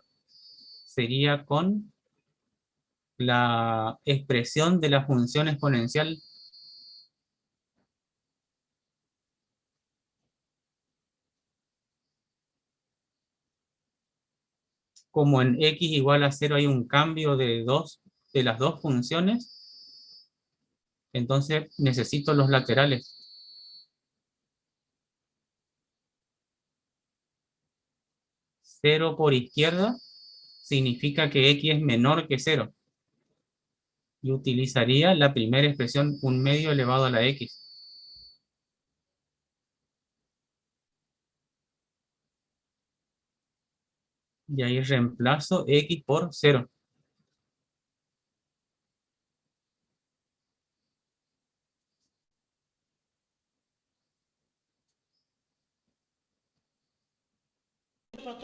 Sería con la expresión de la función exponencial. Como en x igual a 0 hay un cambio de las dos funciones, entonces necesito los laterales. 0 por izquierda significa que x es menor que 0. Y utilizaría la primera expresión 1/2 elevado a la x. Y ahí reemplazo x por 0. Para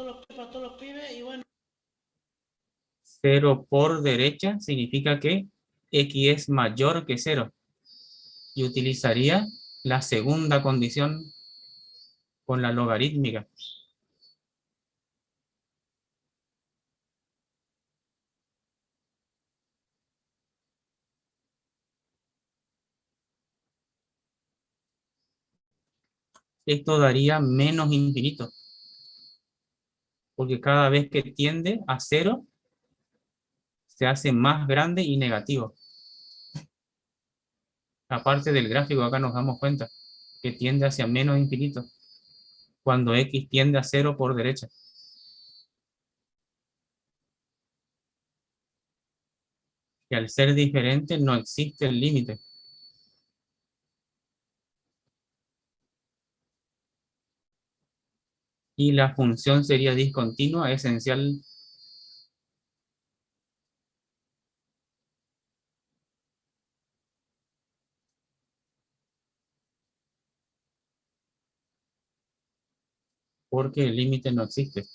todos los pibes y bueno. 0 por derecha significa que x es mayor que 0. Y utilizaría la segunda condición con la logarítmica. Esto daría menos infinito. Porque cada vez que tiende a 0, se hace más grande y negativo. Aparte del gráfico, acá nos damos cuenta que tiende hacia menos infinito cuando x tiende a 0 por derecha. Y al ser diferente no existe el límite. Y la función sería discontinua, esencial. Porque el límite no existe.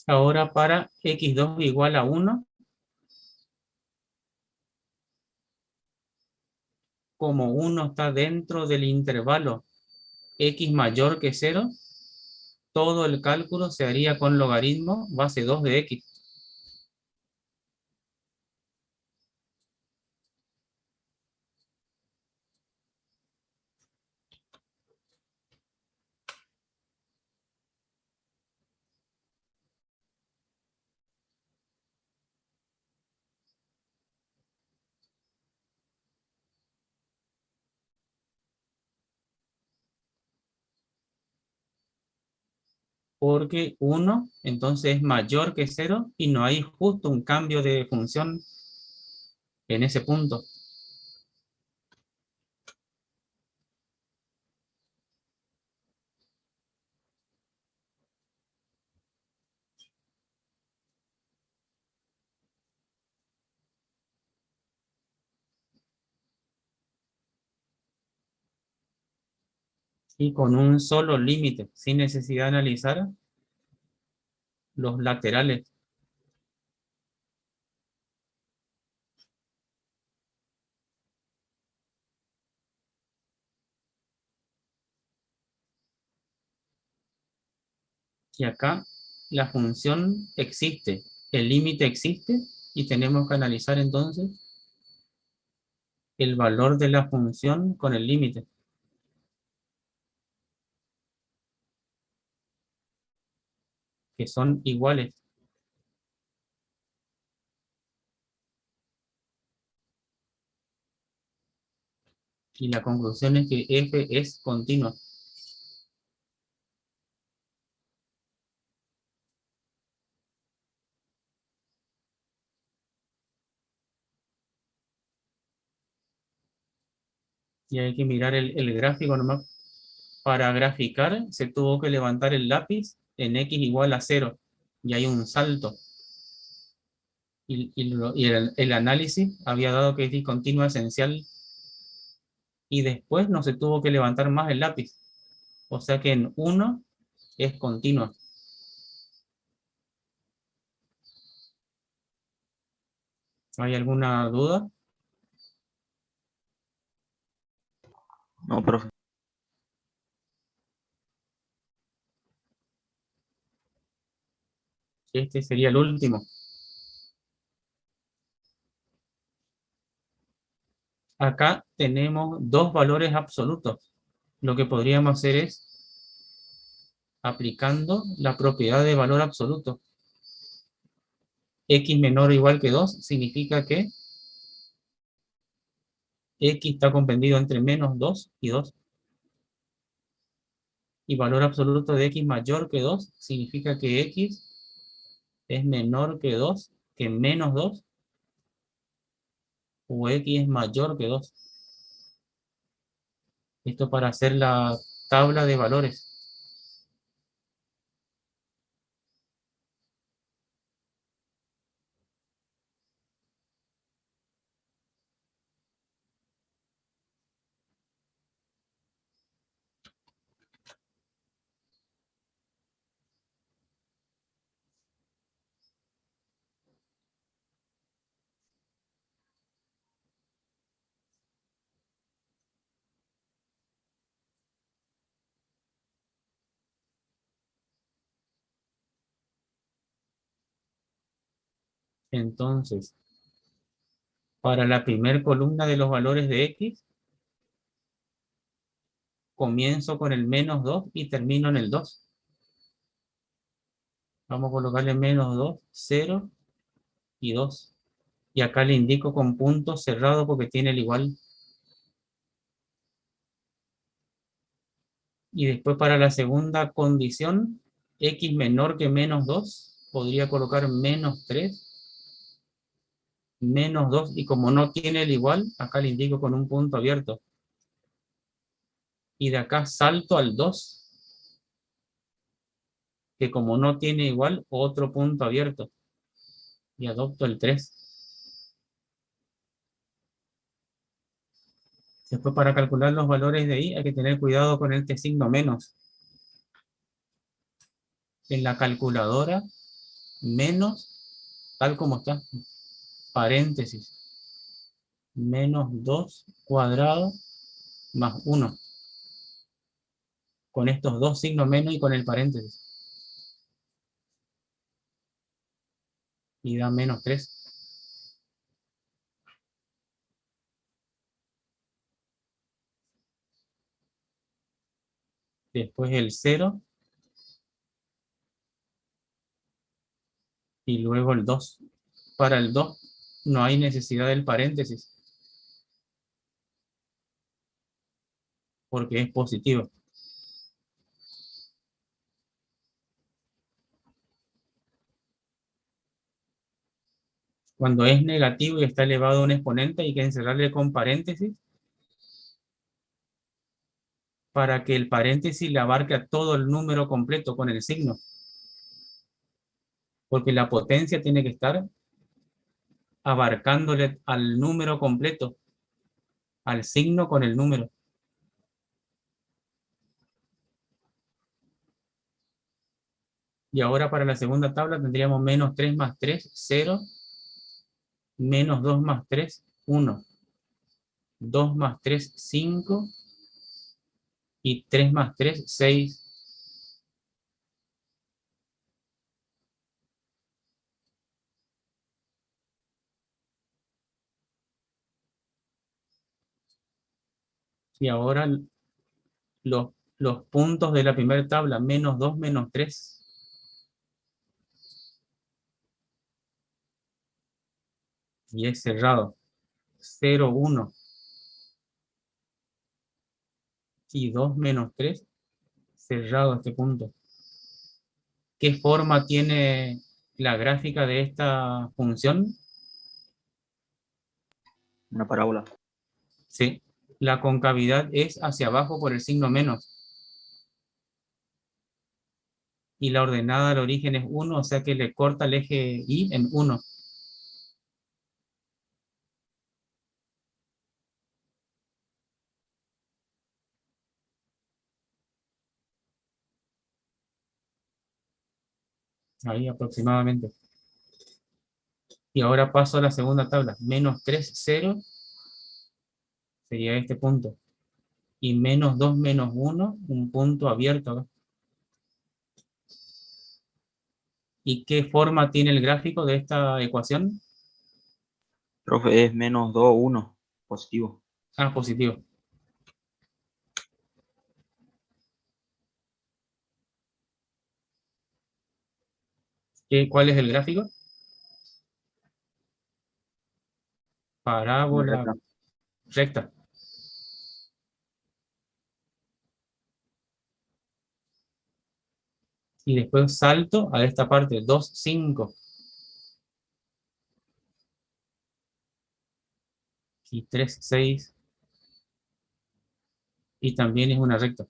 Ahora para x2 igual a 1, como 1 está dentro del intervalo x mayor que 0, todo el cálculo se haría con logaritmo base 2 de x. Porque 1 entonces es mayor que 0 y no hay justo un cambio de función en ese punto. Y con un solo límite, sin necesidad de analizar los laterales. Y acá la función existe, el límite existe, y tenemos que analizar entonces el valor de la función con el límite. Que son iguales. Y la conclusión es que f es continua. Y hay que mirar el gráfico nomás. Para graficar se tuvo que levantar el lápiz en x igual a 0. Y hay un salto. Y el análisis había dado que es discontinua esencial. Y después no se tuvo que levantar más el lápiz. O sea que en 1 es continua. ¿Hay alguna duda? No, profe. Este sería el último. Acá tenemos dos valores absolutos. Lo que podríamos hacer es aplicando la propiedad de valor absoluto. X menor o igual que 2 significa que X está comprendido entre menos 2 y 2. Y valor absoluto de X mayor que 2 significa que X es menor que 2, que menos 2, o X es mayor que 2. Esto para hacer la tabla de valores. Entonces, para la primera columna de los valores de X, comienzo con el menos 2 y termino en el 2. Vamos a colocarle menos 2, 0 y 2. Y acá le indico con punto cerrado porque tiene el igual. Y después para la segunda condición, X menor que menos 2, podría colocar menos 3, menos 2, y como no tiene el igual, acá le indico con un punto abierto. Y de acá salto al 2, que como no tiene igual, otro punto abierto. Y adopto el 3. Después para calcular los valores de i hay que tener cuidado con este signo menos. En la calculadora, menos, tal como está, paréntesis, menos 2 cuadrado más 1. Con estos dos signos menos y con el paréntesis. Y da menos 3. Después el 0. Y luego el 2. Para el 2 no hay necesidad del paréntesis. Porque es positivo. Cuando es negativo y está elevado a un exponente, hay que encerrarle con paréntesis para que el paréntesis le abarque a todo el número completo con el signo. Porque la potencia tiene que estar abarcándole al número completo, al signo con el número. Y ahora para la segunda tabla tendríamos menos 3 más 3, 0. Menos 2 más 3, 1. 2 más 3, 5. Y 3 más 3, 6. Y ahora los puntos de la primera tabla, menos 2, menos 3. Y es cerrado. 0, 1. y 2 menos 3, cerrado este punto. ¿Qué forma tiene la gráfica de esta función? Una parábola. Sí, la concavidad es hacia abajo por el signo menos. Y la ordenada al origen es 1, o sea que le corta el eje Y en 1. Ahí aproximadamente. Y ahora paso a la segunda tabla. Menos 3, 0, sería este punto. Y menos 2, menos 1, un punto abierto acá. ¿Y qué forma tiene el gráfico de esta ecuación? Profe, es menos 2, 1, positivo. Ah, positivo. ¿Cuál es el gráfico? Una Parábola recta. recta. Y después salto a esta parte, 2, 5. Y 3, 6. Y también es una recta.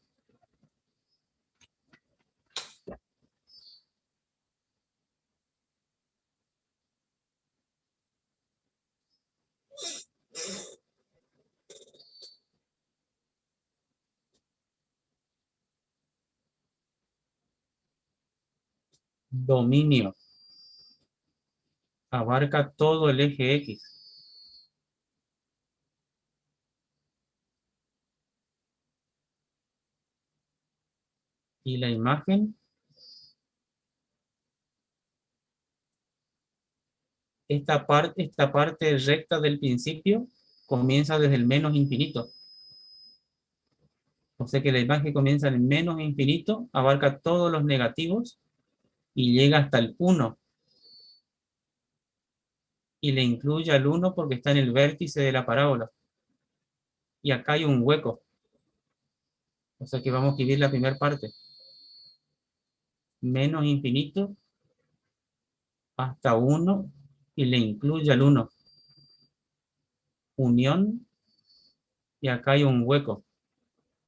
Dominio. Abarca todo el eje X. Y la imagen, esta parte recta del principio comienza desde el menos infinito. O sea que la imagen comienza en el menos infinito, abarca todos los negativos y llega hasta el 1. Y le incluye al 1 porque está en el vértice de la parábola. Y acá hay un hueco. O sea que vamos a escribir la primera parte. Menos infinito hasta 1 y le incluye al 1. Unión, y acá hay un hueco.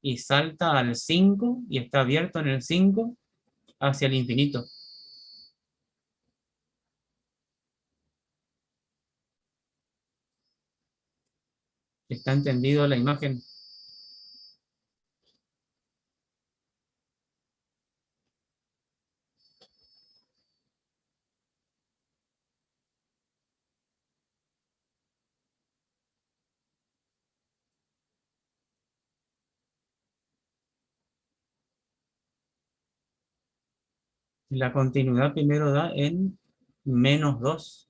Y salta al 5 y está abierto en el 5 hacia el infinito. ¿Está entendido la imagen? La continuidad primero da en menos 2.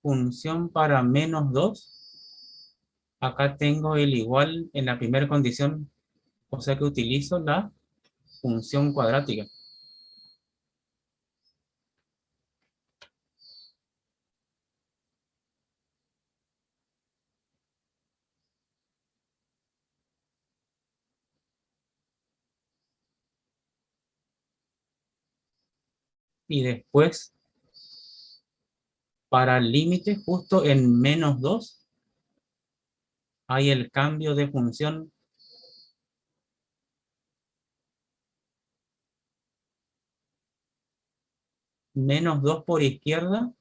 Función para menos 2. Acá tengo el igual en la primera condición. O sea que utilizo la función cuadrática. Y después, para el límite, justo en menos 2, hay el cambio de función. Menos 2 por izquierda.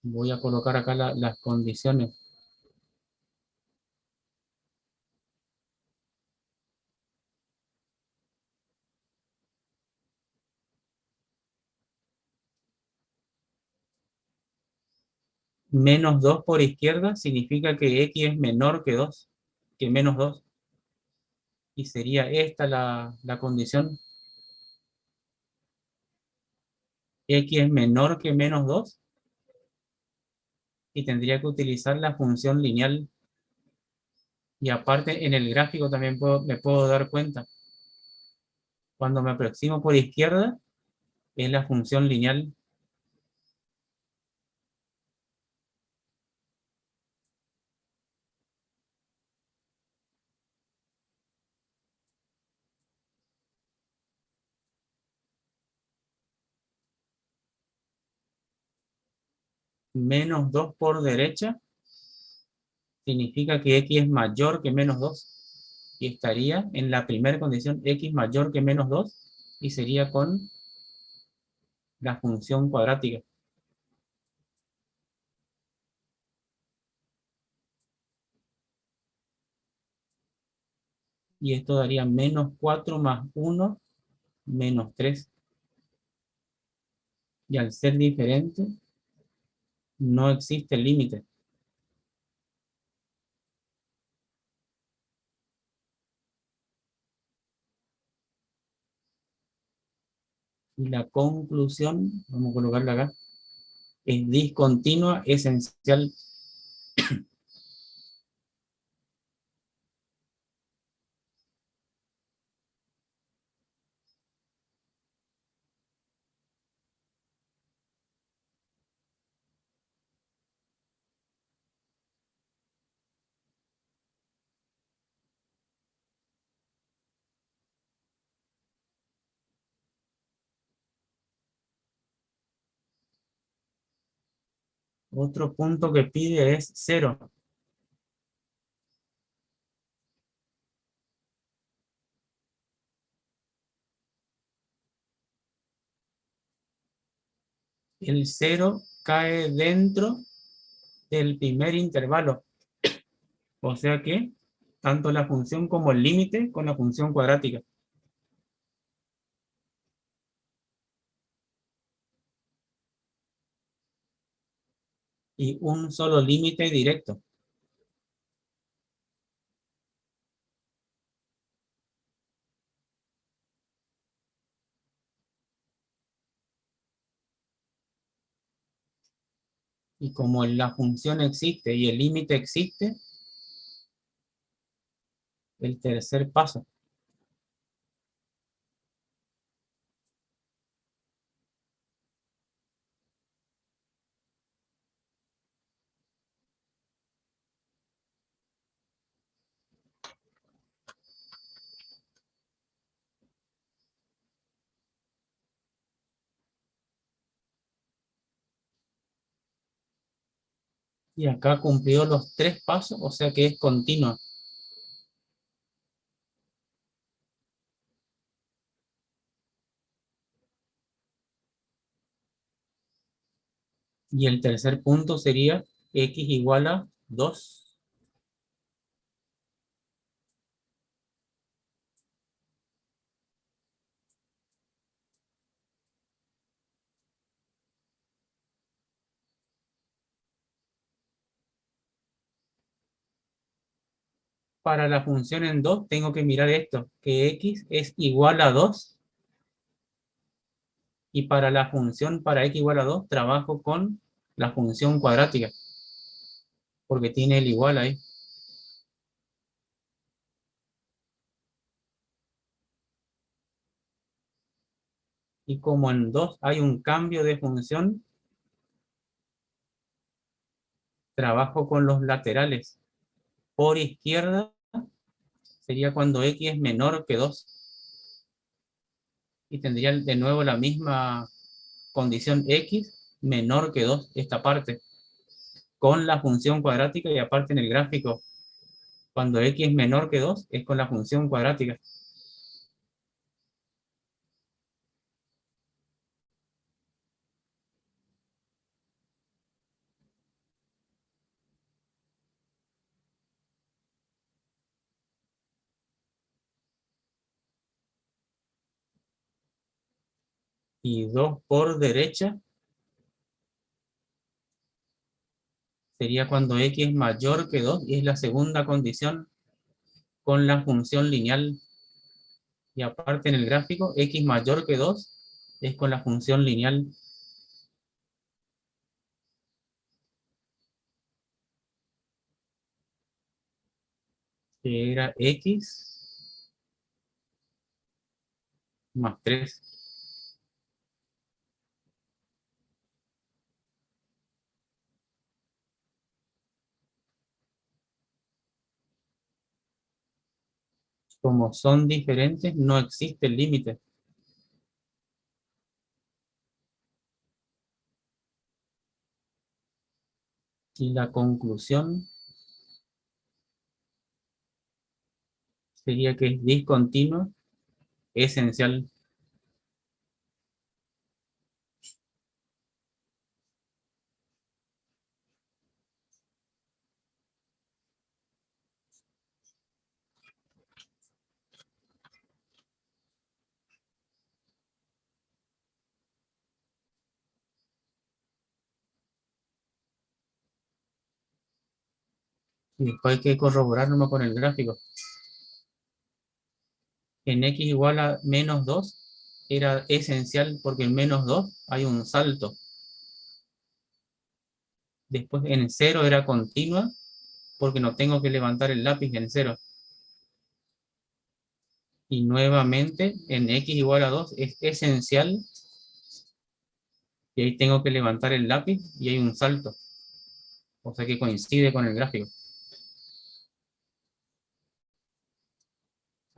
Voy a colocar acá las condiciones. menos 2 por izquierda significa que x es menor que 2, que menos 2. Y sería esta la condición. X es menor que menos 2. Y tendría que utilizar la función lineal. Y aparte en el gráfico también me puedo dar cuenta. Cuando me aproximo por izquierda, es la función lineal. Menos 2 por derecha significa que x es mayor que menos 2. Y estaría en la primera condición, x mayor que menos 2. Y sería con la función cuadrática. Y esto daría menos 4 más 1, menos 3. Y al ser diferente, no existe límite. Y la conclusión, vamos a colocarla acá, es discontinua esencial. Otro punto que pide es 0. El 0 cae dentro del primer intervalo. O sea que tanto la función como el límite con la función cuadrática. Y un solo límite directo. Y como la función existe y el límite existe, el tercer paso. Y acá cumplió los 3 pasos, o sea que es continua. Y el tercer punto sería x igual a 2. Para la función en 2 tengo que mirar esto, que x es igual a 2. Y para la función para x igual a 2 trabajo con la función cuadrática. Porque tiene el igual ahí. Y como en 2 hay un cambio de función, trabajo con los laterales. Por izquierda sería cuando x es menor que 2. Y tendría de nuevo la misma condición x menor que 2, esta parte. Con la función cuadrática y aparte en el gráfico, cuando x es menor que 2, es con la función cuadrática. Y 2 por derecha Sería cuando x es mayor que 2 y es la segunda condición con la función lineal. Y aparte en el gráfico, x mayor que 2 es con la función lineal. Que era x más 3. Como son diferentes, no existe el límite. Y la conclusión sería que es discontinuo, esencial. Y después hay que corroborarlo con el gráfico. En x igual a menos 2 era esencial porque en menos 2 hay un salto. Después en 0 era continua porque no tengo que levantar el lápiz en 0. Y nuevamente en x igual a 2 es esencial y ahí tengo que levantar el lápiz y hay un salto. O sea que coincide con el gráfico.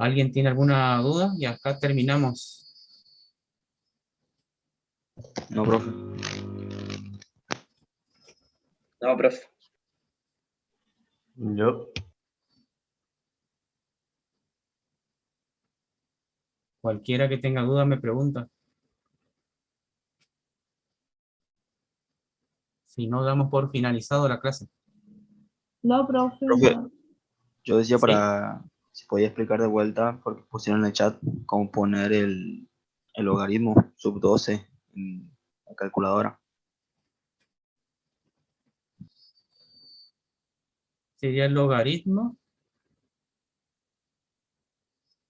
¿Alguien tiene alguna duda? Y acá terminamos. No, profe. No, profe. Yo. Cualquiera que tenga duda me pregunta. Si no, damos por finalizado la clase. No, profe. Profe, No. yo decía Sí. para, si podía explicar de vuelta, porque pusieron en el chat, cómo poner el logaritmo sub 12 en la calculadora. Sería el logaritmo.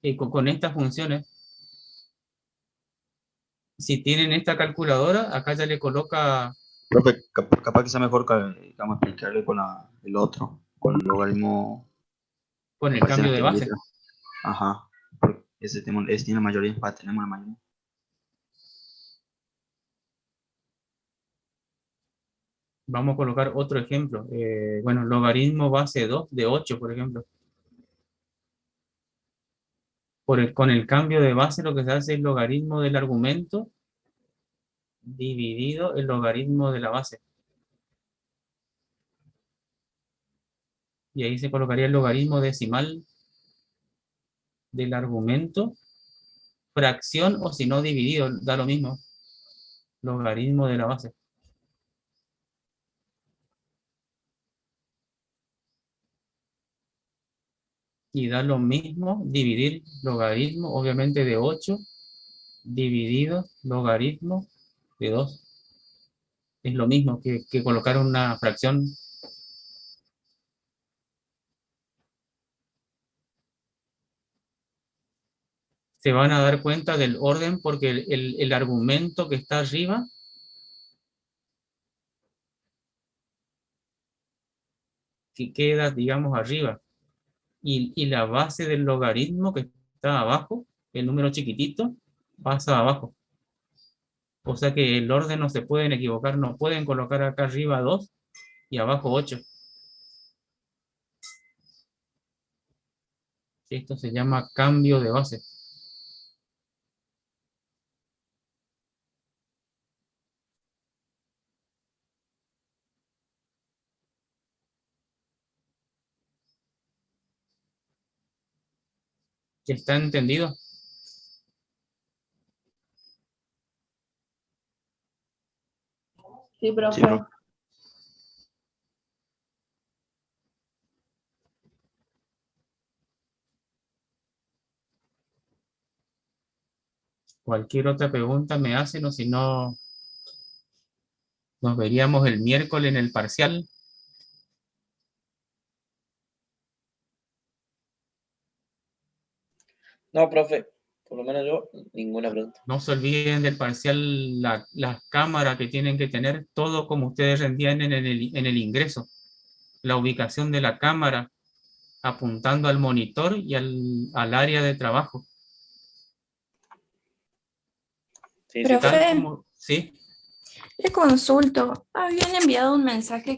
Y con estas funciones, si tienen esta calculadora, acá ya le coloca Profe, capaz que sea mejor que vamos a explicarle con el otro, con el logaritmo con que el aparece en cambio las de base. letras. Ajá, porque ese tiene la mayoría, tenemos la mayoría. Vamos a colocar otro ejemplo. Bueno, logaritmo base 2 de 8, por ejemplo. Con el cambio de base lo que se hace es logaritmo del argumento dividido el logaritmo de la base. Y ahí se colocaría el logaritmo decimal del argumento, fracción o si no dividido, da lo mismo. Logaritmo de la base. Y da lo mismo dividir logaritmo, obviamente de 8, dividido logaritmo de 2. Es lo mismo que colocar una fracción. Se van a dar cuenta del orden porque el argumento que está arriba que queda, digamos, arriba. Y la base del logaritmo que está abajo, el número chiquitito, pasa abajo. O sea que el orden no se pueden equivocar, no pueden colocar acá arriba 2 y abajo 8. Esto se llama cambio de base. ¿Está entendido? Sí, profe. Sí, profe. Cualquier otra pregunta me hacen o si no, nos veríamos el miércoles en el parcial. No, profe. Por lo menos yo, ninguna pregunta. No se olviden del parcial, las cámaras que tienen que tener, todo como ustedes rendían en el ingreso. La ubicación de la cámara, apuntando al monitor y al área de trabajo. Sí, sí, Profe, Tal como, ¿sí? le consulto. Habían enviado un mensaje